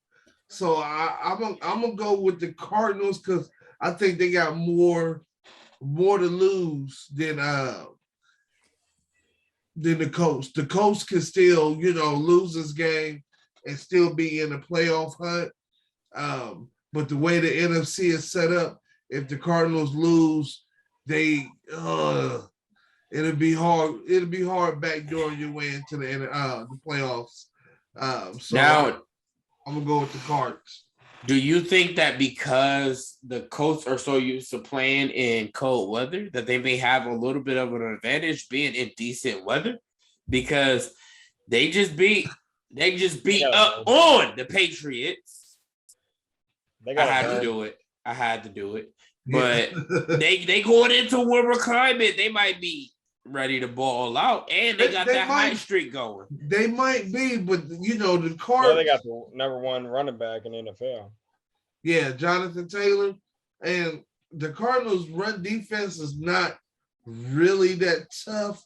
So I'm gonna go with the Cardinals because I think they got more to lose than the Colts. The Colts can still, lose this game and still be in the playoff hunt. But the way the NFC is set up, if the Cardinals lose, it'll be hard. It'll be hard backdooring your way into the playoffs. So Now, I'm gonna go with the Cards. do you think that because the Colts are so used to playing in cold weather that they may have a little bit of an advantage being in decent weather? Because they just beat up on the Patriots. I had to do it. But they going into warmer climate, they might be ready to ball out, and they got that high streak going. They might be, but the Cards. Yeah, they got the number one running back in the NFL. Yeah, Jonathan Taylor. And the Cardinals' run defense is not really that tough.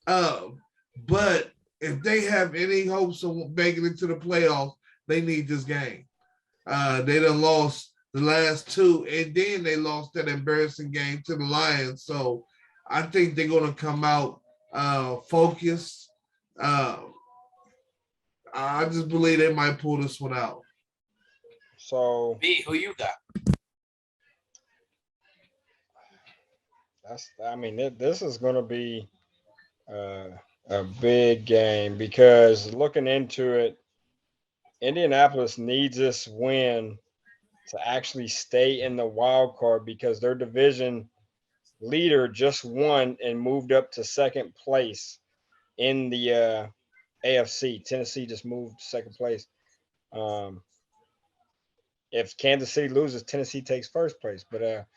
But if they have any hopes of making it to the playoffs, they need this game. They done lost the last two, and then they lost that embarrassing game to the Lions. So I think they're going to come out focused. I just believe they might pull this one out. So, B, who you got? This is going to be a big game because looking into it, Indianapolis needs this win to actually stay in the wild card because their division leader just won and moved up to second place in the AFC. Tennessee just moved to second place. If Kansas City loses, Tennessee takes first place. But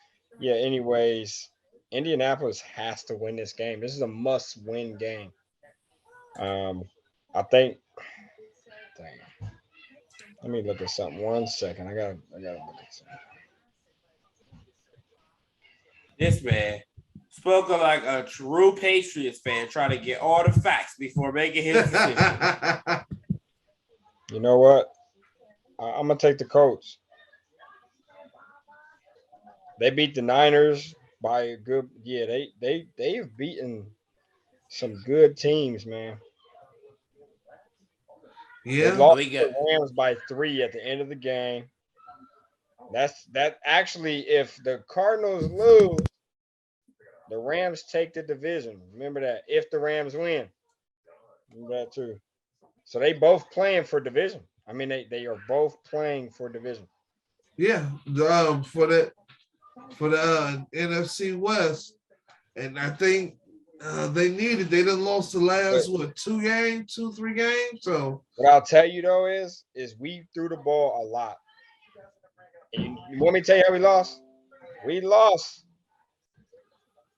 anyways, Indianapolis has to win this game. This is a must-win game. I think. Dang. Let me look at something. 1 second. I gotta look at something. This man spoke like a true Patriots fan, trying to get all the facts before making his decision. You know what? I'm gonna take the Colts. They beat the Niners by a good. Yeah, they've beaten some good teams, man. Yeah, they lost the Rams by 3 at the end of the game. That actually, if the Cardinals lose, the Rams take the division. Remember that. If the Rams win, remember that too. So they both playing for division. I mean, they are both playing for division. Yeah, for the NFC West, and I think they needed. They done lost the last 3 games. So what I'll tell you though is we threw the ball a lot. And you want me to tell you how we lost? We lost.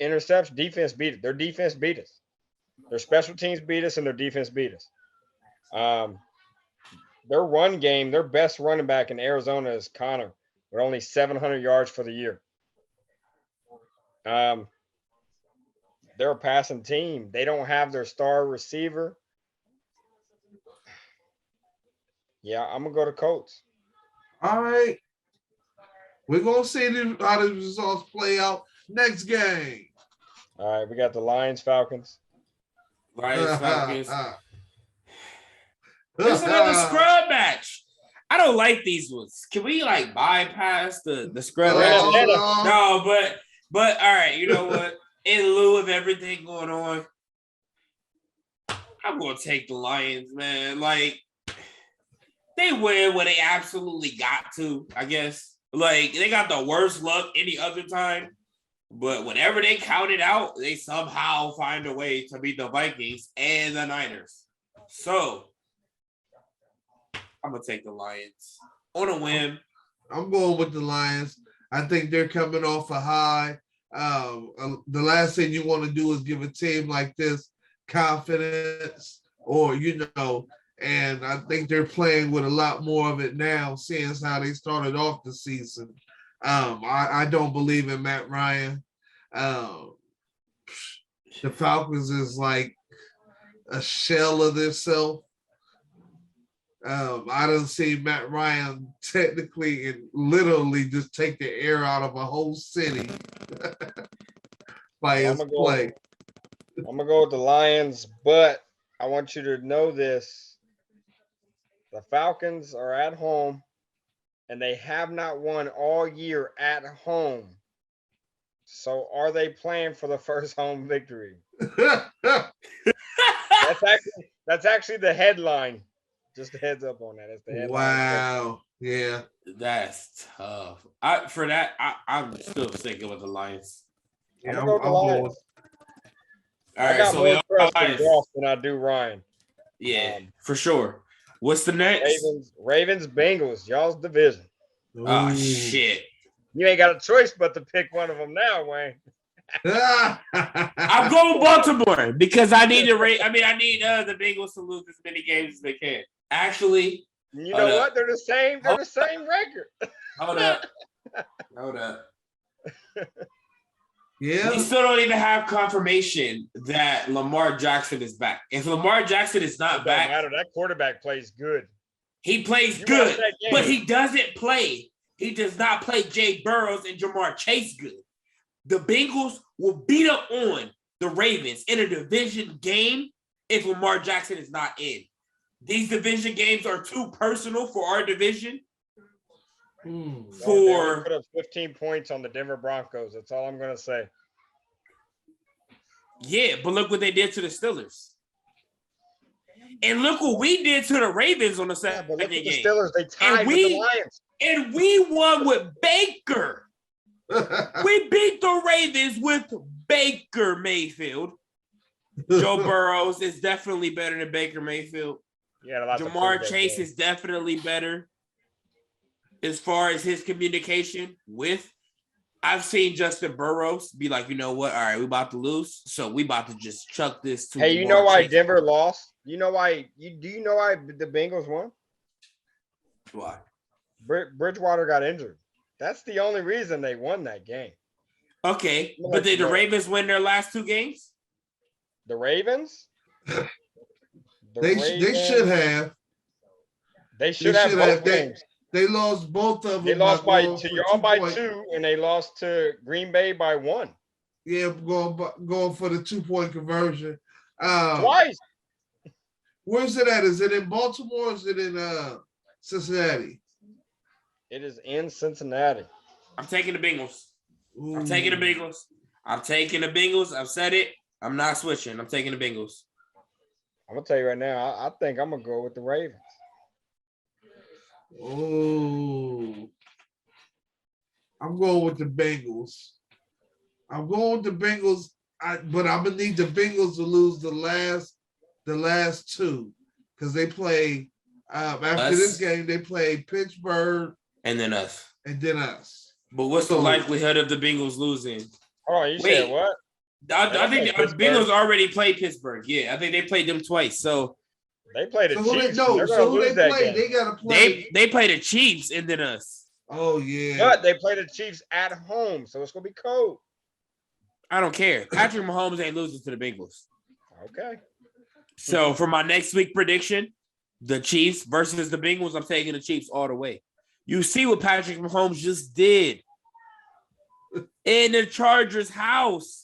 Interception, defense beat it. Their defense beat us. Their special teams beat us, and their defense beat us. Their run game, their best running back in Arizona is Connor, with only 700 yards for the year. They're a passing team. They don't have their star receiver. Yeah, I'm gonna go to Colts. All right. We're going to see how the results play out next game. All right, we got the Lions, Falcons. This is another scrub match. I don't like these ones. Can we bypass the scrub matches? No, but all right, you know what? In lieu of everything going on, I'm going to take the Lions, man. They win when they absolutely got to, I guess. They got the worst luck any other time. But whenever they count it out, they somehow find a way to beat the Vikings and the Niners. So, I'm going to take the Lions on a whim. I'm going with the Lions. I think they're coming off a high. The last thing you want to do is give a team like this confidence and I think they're playing with a lot more of it now, seeing how they started off the season. I don't believe in Matt Ryan. The Falcons is like a shell of themselves. I don't see Matt Ryan technically and literally just take the air out of a whole city by his play. I'm going to go with the Lions, but I want you to know this. The Falcons are at home, and they have not won all year at home. So are they playing for the first home victory? That's actually the headline. Just a heads up on that. That's the headline. Wow. Yeah. That's tough. I'm still sticking with the Lions. Yeah, I'm gonna go with the Lions. All I right, got so we more all trust in Lions. Goff than I do Ryan. Yeah, for sure. What's the next? Ravens, Bengals, y'all's division. Oh Ooh. shit! You ain't got a choice but to pick one of them now, Wayne. I'm going Baltimore because I need I need the Bengals to lose as many games as they can. Actually, You know what? They're the same. They're the same record. Hold up. Yeah. We still don't even have confirmation that Lamar Jackson is back. If Lamar Jackson is not back, matter. That quarterback plays good. He plays good, but he doesn't play. He does not play Jay Burrows and Jamar Chase good. The Bengals will beat up on the Ravens in a division game if Lamar Jackson is not in. These division games are too personal for our division. For put up 15 points on the Denver Broncos. That's all I'm gonna say. Yeah, but look what they did to the Steelers. And look what we did to the Ravens on the second game. The Steelers, they tied with the Lions. And we won with Baker. We beat the Ravens with Baker Mayfield. Joe Burrows is definitely better than Baker Mayfield. Jamar Chase is definitely better as far as his communication with. I've seen Justin Burrows be like, you know what? All right, we about to lose, so we about to just chuck this to. Hey, you know why Denver lost? You know why? Do you know why the Bengals won? Why? Bridgewater got injured. That's the only reason they won that game. Okay, but did the Ravens win their last two games? The Ravens? They should have. They should have both games. They lost both of them. They lost by two. Y'all by 2, and they lost to Green Bay by 1. Yeah, going for the 2-point conversion. Twice. Where's it at? Is it in Baltimore or is it in Cincinnati? It is in Cincinnati. I'm taking the Bengals. Ooh. I'm taking the Bengals. I've said it. I'm not switching. I'm taking the Bengals. I'm gonna tell you right now. I think I'm gonna go with the Ravens. Oh, I'm going with the Bengals. But I'm gonna need the Bengals to lose the last two because they play after this game. They play Pittsburgh and then us. But what's the likelihood of the Bengals losing? Oh, you said what? I think the Bengals already played Pittsburgh. Yeah, I think they played them twice. So they played the Chiefs. They gotta play. They play the Chiefs and then us. Oh yeah. But they play the Chiefs at home, so it's gonna be cold. I don't care. Patrick Mahomes ain't losing to the Bengals. Okay. So for my next week prediction, the Chiefs versus the Bengals, I'm taking the Chiefs all the way. You see what Patrick Mahomes just did in the Chargers' house.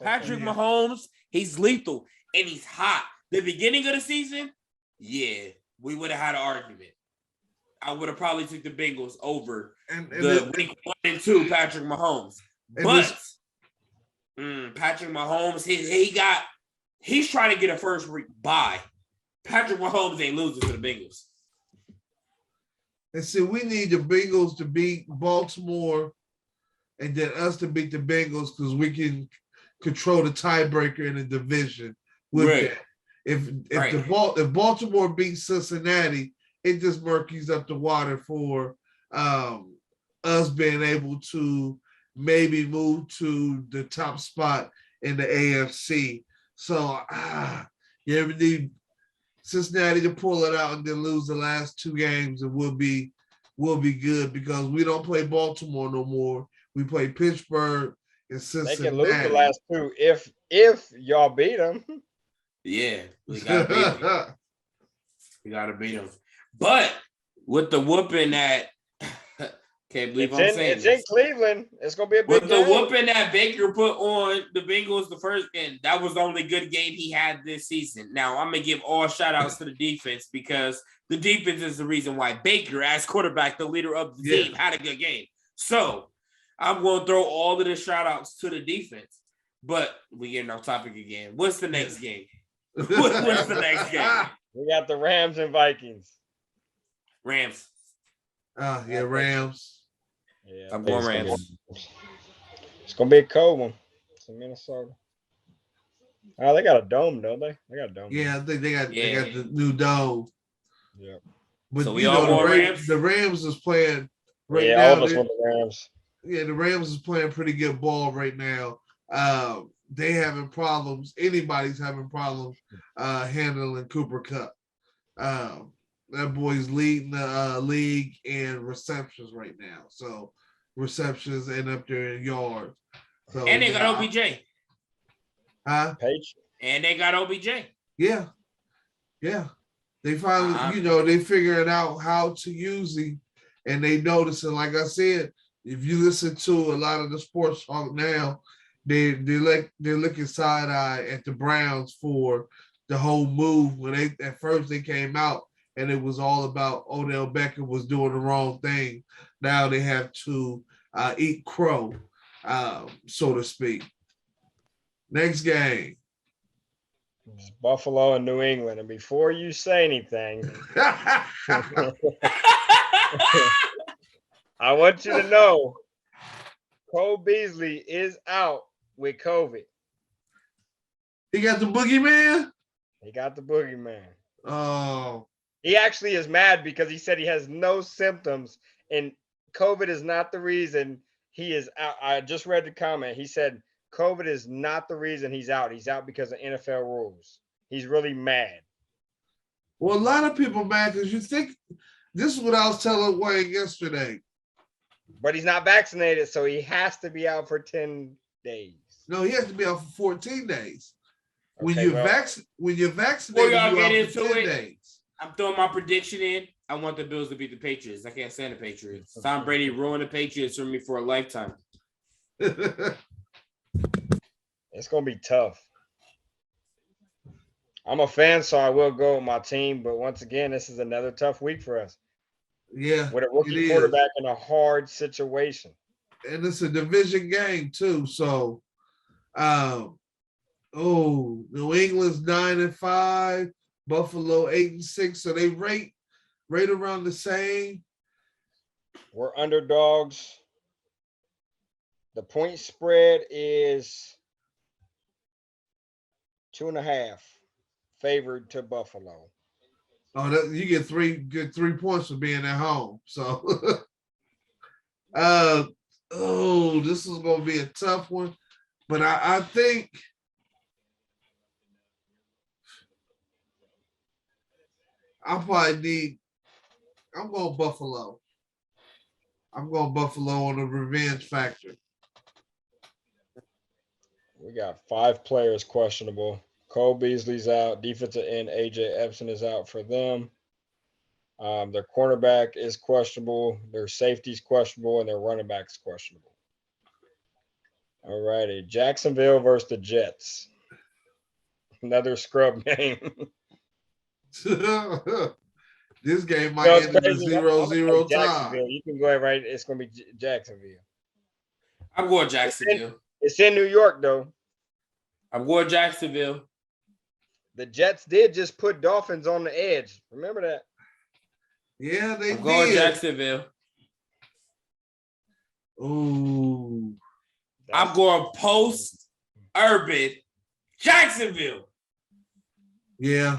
Patrick Mahomes, he's lethal and he's hot. The beginning of the season, yeah, we would have had an argument. I would have probably took the Bengals over the week 1 and 2 Patrick Mahomes. But Patrick Mahomes, he's trying to get a first week bye. Patrick Mahomes ain't losing to the Bengals. And see, we need the Bengals to beat Baltimore and then us to beat the Bengals because we can control the tiebreaker in the division with that. If Baltimore beats Cincinnati, it just murkies up the water for us being able to maybe move to the top spot in the AFC. So we need Cincinnati to pull it out and then lose the last 2 games, and we'll be good because we don't play Baltimore no more. We play Pittsburgh and Cincinnati. They can lose the last 2 if y'all beat them. Yeah, we gotta beat them. We gotta beat them. But with the whooping that Can't believe It's I'm in saying it's in this. Cleveland. It's gonna be a big With the game. whooping that Baker put on the Bengals the first game, that was the only good game he had this season. Now, I'm going to give all shout-outs to the defense because the defense is the reason why Baker, as quarterback, the leader of the team, had a good game. So, I'm going to throw all of the shout-outs to the defense. But we getting off topic again. What's the next game? What's the next game? We got the Rams and Vikings. Rams. Rams. Yeah, I'm going Rams. It's gonna be a cold one. It's in Minnesota. Oh, they got a dome, don't they? They got a dome. Yeah, I think they got the new dome. Yeah. But So we all going Rams? The Rams is playing right yeah, now. all of us want the Rams. Yeah, the Rams is playing pretty good ball right now. They having problems. Anybody's having problems handling Cooper Kupp. That boy's leading the league in receptions right now. So receptions and up there in yards. So, and they got OBJ. Huh? And they got OBJ. Yeah. Yeah. They finally, they figuring out how to use him, and they noticing, like I said, if you listen to a lot of the sports talk now, they're looking side eye at the Browns for the whole move when at first they came out and it was all about Odell Beckham was doing the wrong thing. Now they have to eat crow, so to speak. Next game. It's Buffalo and New England. And before you say anything, I want you to know Cole Beasley is out with COVID. He got the boogeyman? He got the boogeyman. Oh. He actually is mad because he said he has no symptoms and COVID is not the reason he is out. I just read the comment. He said COVID is not the reason he's out. He's out because of NFL rules. He's really mad. Well, a lot of people mad because you think this is what I was telling Wayne yesterday. But he's not vaccinated, so he has to be out for 10 days. No, he has to be out for 14 days. When Okay, you're well, vaccinated, Before y'all you're get out for into 10 it, days. I'm throwing my prediction in. I want the Bills to beat the Patriots. I can't stand the Patriots. Tom Brady ruined the Patriots for me for a lifetime. it's going to be tough. I'm a fan, so I will go with my team. But once again, this is another tough week for us. Yeah. With a rookie quarterback in a hard situation. And it's a division game, too. So, New England's 9-5, Buffalo 8-6. So they rate around the same. We're underdogs. The point spread is 2.5 favored to Buffalo. Oh, you get 3 points for being at home. So, this is going to be a tough one. But I think I'm going Buffalo. I'm going Buffalo on the revenge factor. We got 5 players questionable. Cole Beasley's out. Defensive end AJ Epson is out for them. Their cornerback is questionable. Their safety's questionable, and their running back's questionable. All righty. Jacksonville versus the Jets. Another scrub game. This game might end in a 0-0 tie. You can go ahead, right? It's going to be Jacksonville. I'm going Jacksonville. It's in New York, though. I'm going Jacksonville. The Jets did just put Dolphins on the edge. Remember that? Yeah, they did. I'm going Jacksonville. Ooh. I'm going post-urban Jacksonville. Yeah.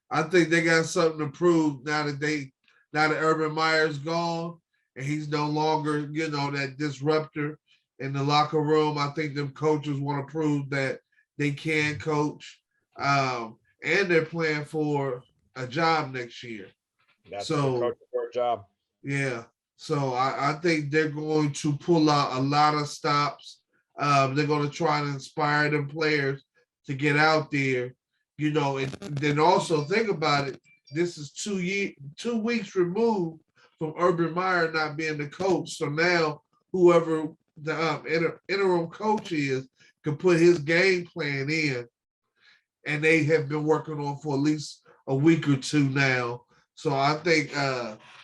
I think they got something to prove now that Urban Meyer's gone and he's no longer, that disruptor in the locker room. I think them coaches want to prove that they can coach. And they're playing for a job next year. That's for a job. Yeah. So I think they're going to pull out a lot of stops. They're going to try and inspire them players to get out there, and then also think about it. This is 2 weeks removed from Urban Meyer not being the coach. So now whoever the interim coach is can put his game plan in, and they have been working on for at least a week or two now. So I think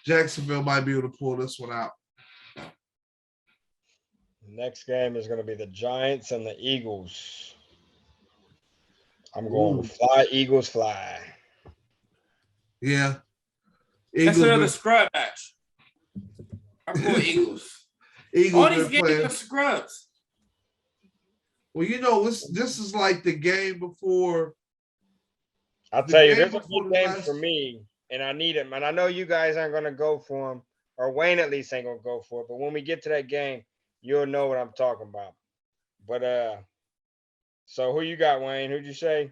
Jacksonville might be able to pull this one out. Next game is going to be the Giants and the Eagles. I'm going to fly, Eagles, fly. Yeah. That's another scrub match. I'm going Eagles. All these games are scrubs. Well, you know, this is like the game before. I'll tell you, there's a good game for me, and I need him. And I know you guys aren't going to go for him, or Wayne at least ain't going to go for it. But when we get to that game, you'll know what I'm talking about. But so who you got, Wayne? Who'd you say?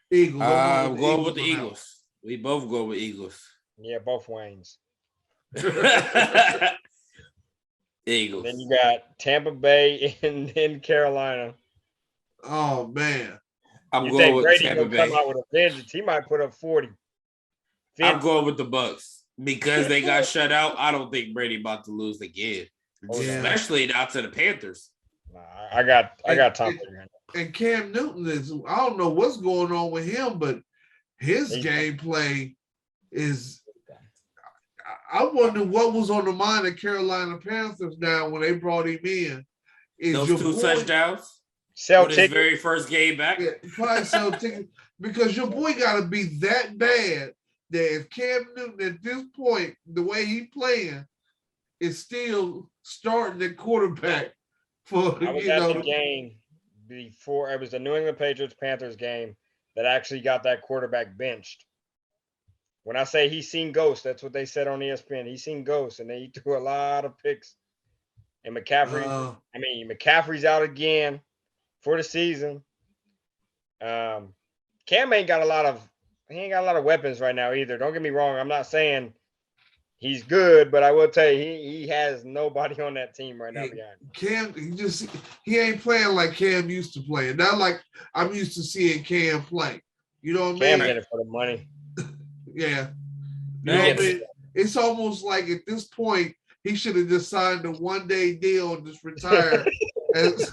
Eagles. I'm going with the Eagles. We both go with Eagles. Yeah, both Waynes. Eagles. Then you got Tampa Bay and then Carolina. Oh man. I'm going with Brady Tampa will Bay. come out with a vengeance. He might put up 40. 50. I'm going with the Bucks because they got shut out. I don't think Brady about to lose again, especially not to the Panthers. Nah, I got Tom Brady. And Cam Newton I don't know what's going on with him, but his gameplay is. I wonder what was on the mind of Carolina Panthers now when they brought him in. Those two touchdowns. Sell his very first game back. Yeah, probably sell tickets because your boy got to be that bad that if Cam Newton at this point, the way he playing, is still starting the quarterback for I was at the game before. It was the New England Patriots Panthers game that actually got that quarterback benched. When I say he's seen ghosts, that's what they said on ESPN. He's seen ghosts, and he threw a lot of picks. And McCaffrey, McCaffrey's out again for the season. Cam ain't got a lot of weapons right now either. Don't get me wrong. I'm not saying he's good, but I will tell you he has nobody on that team right now behind him. Cam, he ain't playing like Cam used to play. Not like I'm used to seeing Cam play. You know what I mean? Cam's in it for the money. Yeah. You know what I mean? It's almost like at this point he should have just signed a one-day deal and just retired as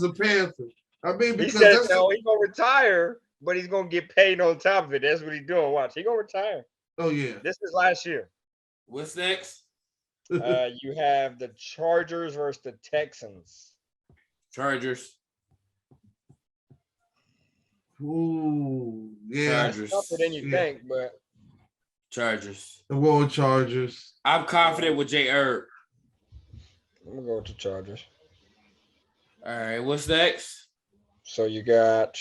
a Panther. I mean, because he's gonna retire, but he's gonna get paid on top of it. That's what he's doing. Watch, he's gonna retire. Oh yeah. This is last year. What's next? You have the Chargers versus the Texans. Chargers. Ooh, yeah. Chargers. Tougher than you think, but Chargers. The World Chargers. I'm confident with Jay Herb. I'm gonna go with the Chargers. All right, what's next? So you got.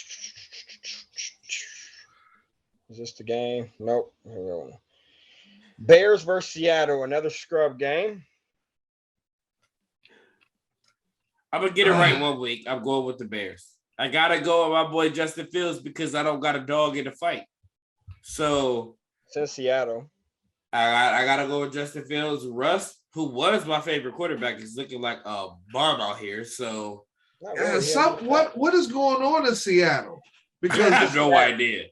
Is this the game? Nope. Bears versus Seattle, another scrub game. I'm gonna get it right one week. I'm going with the Bears. I gotta go with my boy Justin Fields because I don't got a dog in the fight. So Since Seattle, I gotta go with Justin Fields. Russ, who was my favorite quarterback, is looking like a bum out here. So what is going on in Seattle? Because I have no idea.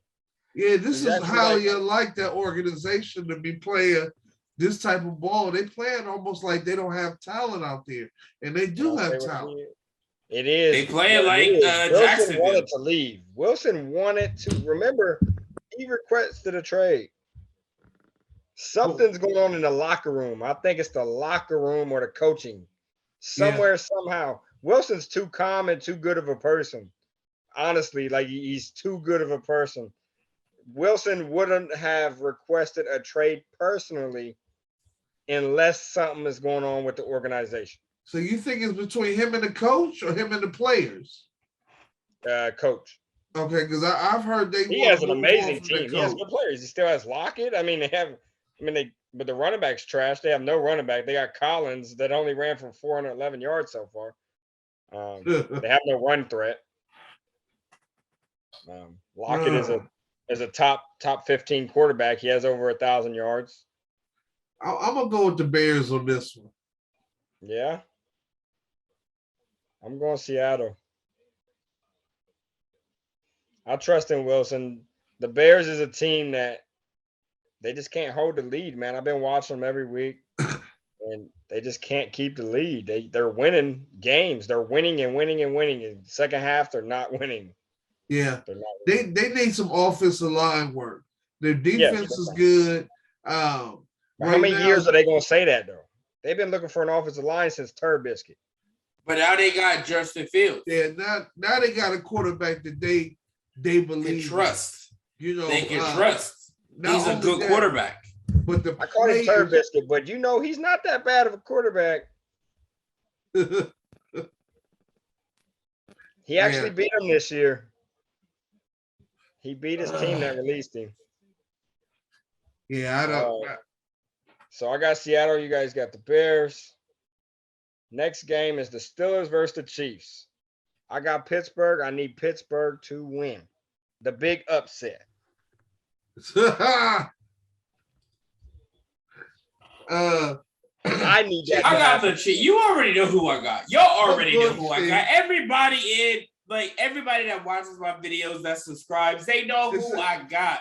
Yeah, this is highly unlike that organization to be playing this type of ball. They playing almost like they don't have talent out there, and they do have talent. It is. They play like Wilson Jacksonville. wanted to leave. Wilson wanted to. Remember, he requested a trade. Something's going on in the locker room. I think it's the locker room or the coaching. Somewhere, somehow. Wilson's too calm and too good of a person. Honestly, like he's too good of a person. Wilson wouldn't have requested a trade personally unless something is going on with the organization. So you think it's between him and the coach or him and the players? Coach. Okay, because I've heard he has an amazing team. He has good players. He still has Lockett. But the running back's trash. They have no running back. They got Collins that only ran for 411 yards so far. They have no run threat. Lockett is a top 15 quarterback. He has over 1,000 yards. I'm gonna go with the Bears on this one. Yeah. I'm going Seattle. I trust in Wilson. The Bears is a team that they just can't hold the lead, man. I've been watching them every week, and they just can't keep the lead. They're winning games. They're winning and winning and winning. In the second half, they're not winning. Yeah, They're not they winning. need some offensive line work. Their Yes. defense is good. But Right how many now, years are they going to say that, though? They've been looking for an offensive line since Turbiscuit. But now they got Justin Fields. Yeah, now they got a quarterback that they Can believe trust. in. You know, They can trust. He's a good quarterback. But the I call him players, Turbiscuit, but he's not that bad of a quarterback. He actually beat him this year. He beat his team that released him. Yeah, I don't. So I got Seattle. You guys got the Bears. Next game is the Steelers versus the Chiefs. I got Pittsburgh. I need Pittsburgh to win. The big upset. I I need that. I got the Chiefs. You already know who I got. Y'all already know who I got. Everybody that watches my videos, that subscribes, they know who I got.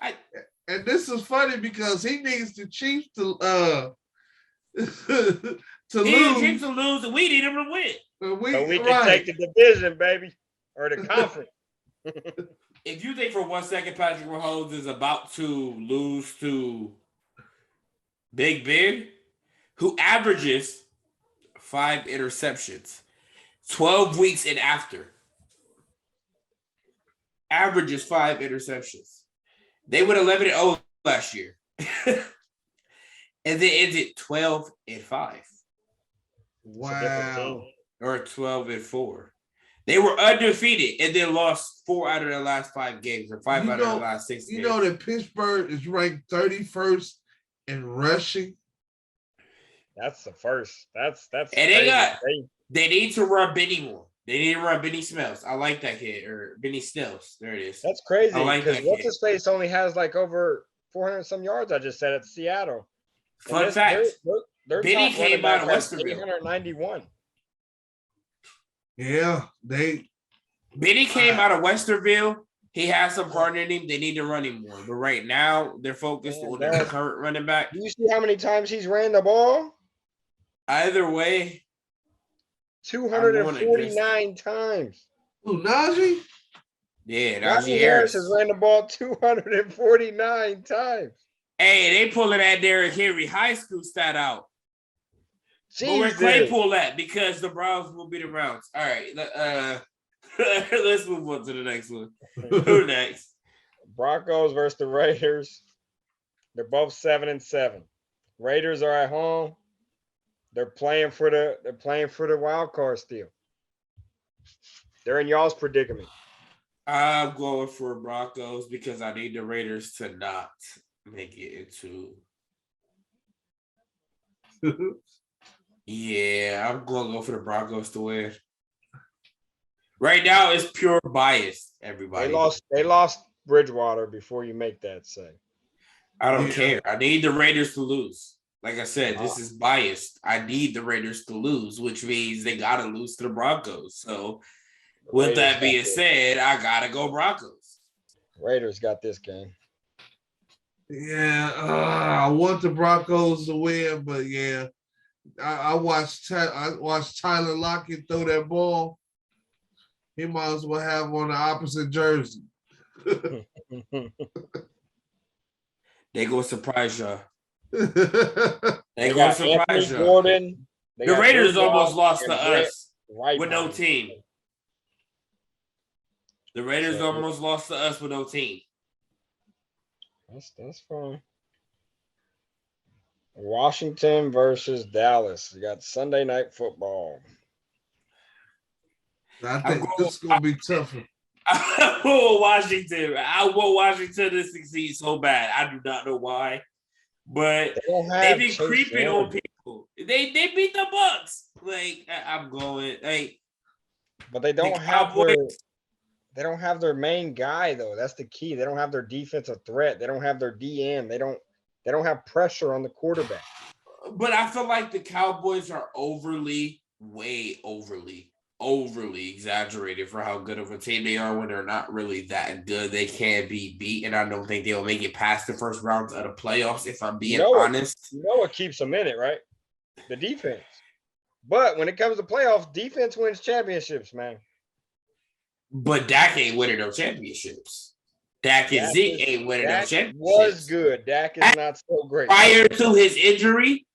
And this is funny because he needs the Chiefs to He needs Chiefs to lose, and we need him to win. So we can take the division, baby, or the conference. If you think for 1 second Patrick Mahomes is about to lose to Big Ben, who averages 5 interceptions, 12 weeks and after, averages 5 interceptions. They went 11-0 last year, and they ended 12-5. Wow. Or 12-4. They were undefeated and then lost 4 out of their last 5 games, or 5 out of their last 6 games. You know that Pittsburgh is ranked 31st in rushing. That's the first. That's and crazy. They need to run Benny more. They need to run Benny Smells. I like that kid, or Benny Snells. There it is. That's crazy. I like that what's kid. his face only has like over 400 some yards. I just said at Seattle. Fun fact: their Benny top came running out of back has Westerville. 891. Yeah, Benny came out of Westerville. He has some heart in him. They need to run him more. But right now, they're focused on the current running back. Do you see how many times he's ran the ball? Either way, 249 times. Who, Najee? Yeah, Najee Harris has ran the ball 249 times. Hey, they pulling that Derrick Henry high school stat out. But where Clay pull that, because the Browns will beat the Browns. All right, let's move on to the next one. Who next? Broncos versus the Raiders. They're both 7-7. Raiders are at home. They're playing for the wild card still. They're in y'all's predicament. I'm going for Broncos because I need the Raiders to not make it into. Yeah, I'm going to go for the Broncos to win. Right now, it's pure bias, everybody. They lost Bridgewater before you make that say. I don't care. I need the Raiders to lose. Like I said, this is biased. I need the Raiders to lose, which means they got to lose to the Broncos. So, with that being said, I got to go Broncos. Raiders got this game. Yeah, I want the Broncos to win, but yeah, I watched Tyler Lockett throw that ball. He might as well have on the opposite jersey. They go surprise y'all. They got surprise Anthony y'all. Gordon. The Raiders almost lost to us right with no team. The Raiders almost lost to us with no team. That's fine. Washington versus Dallas. You got Sunday Night Football. I think this is going to be tougher. I want Washington. I want Washington to succeed so bad. I do not know why, but they've been creeping on people. They beat the Bucks. Like, I'm going. Like, but they don't have they don't have their main guy though. That's the key. They don't have their defensive threat. They don't have their DM. They don't have pressure on the quarterback. But I feel like the Cowboys are way overly overly exaggerated for how good of a team they are when they're not really that good. They can be beat, and I don't think they'll make it past the first round of the playoffs, if I'm being honest. You know what keeps them in it, right? The defense. But when it comes to playoffs, defense wins championships, man. But Dak ain't winning no championships. Dak and Zeke ain't winning no championships. Was good. Dak is not so great. Prior to his injury,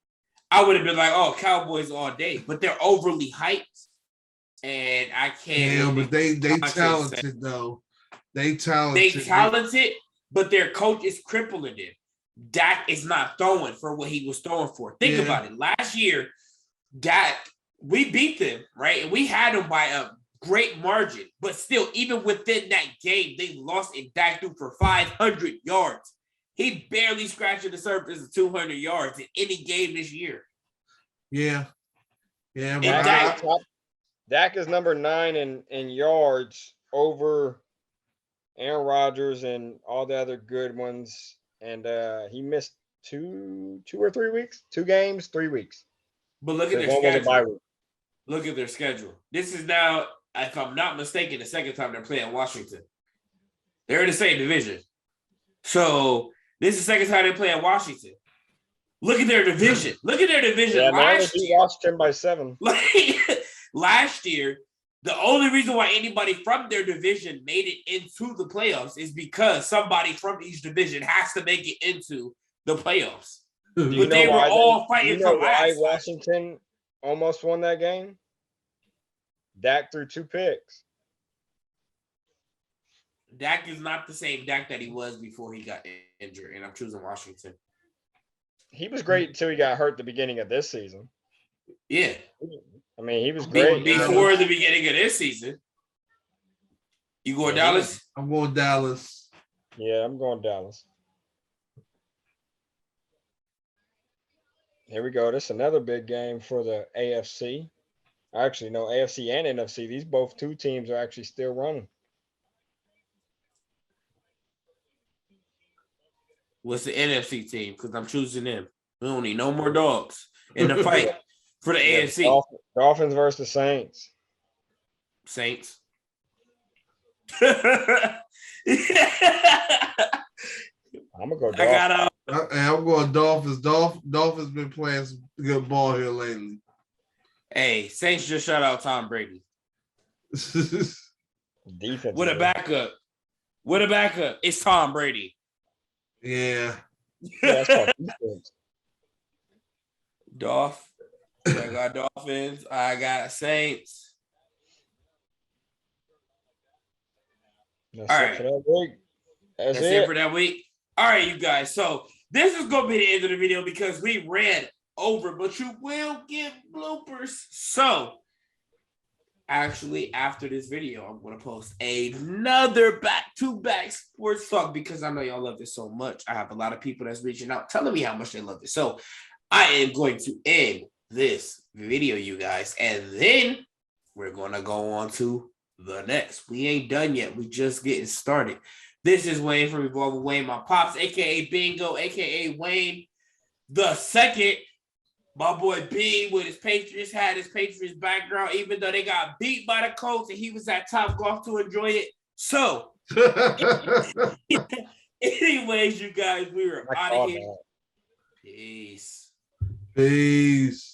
I would have been like, oh, Cowboys all day. But they're overly hyped. And I can't. Yeah, but they talented though. They talented, but their coach is crippling them. Dak is not throwing for what he was throwing for. Think about it. Last year, Dak, we beat them, right? And we had them by a great margin. But still, even within that game, they lost and Dak threw for 500 yards. He barely scratching the surface of 200 yards in any game this year. Yeah. Yeah. Dak is number 9 in yards over Aaron Rodgers and all the other good ones. And he missed 2 or 3 weeks, 2 games, 3 weeks. But look at their schedule. Look at their schedule. This is now, if I'm not mistaken, the second time they're playing Washington. They're in the same division. So this is the second time they're playing Washington. Look at their division. Look at their division. Yeah, last year, Washington by 7. Last year, the only reason why anybody from their division made it into the playoffs is because somebody from each division has to make it into the playoffs. But they were all fighting for last. Washington almost won that game? Dak threw 2 picks. Dak is not the same Dak that he was before he got injured, and I'm choosing Washington. He was great until he got hurt at the beginning of this season. Yeah. I mean, he was great. Before the beginning of this season. You going Dallas? I'm going Dallas. Yeah, I'm going Dallas. Here we go. This is another big game for the AFC. Actually, no, AFC and NFC. These both 2 teams are actually still running. What's the NFC team? Because I'm choosing them. We don't need no more dogs in the fight for the AFC. Dolphins versus the Saints. Saints. I'm gonna go Dolphins. I'm going Dolphins. Dolphins been playing some good ball here lately. Hey, Saints just shut out Tom Brady. Defense. With a backup. It's Tom Brady. Yeah. That's called defense. I got Dolphins. I got Saints. That's all it right. For that week. That's it for that week. All right, you guys. So this is going to be the end of the video because we ran over, but you will get bloopers. So actually, after this video, I'm going to post another back-to-back sports talk because I know y'all love this so much. I have a lot of people that's reaching out telling me how much they love it. So I am going to end this video, you guys, and then we're going to go on to the next. We ain't done yet. We just getting started. This is Wayne from EvolveWithWayne, my pops, a.k.a. Bingo, a.k.a. Wayne the second. My boy B with his Patriots had his Patriots background, even though they got beat by the Colts and he was at Top Golf to enjoy it. So, anyways, you guys, we are out of here. Peace. Peace.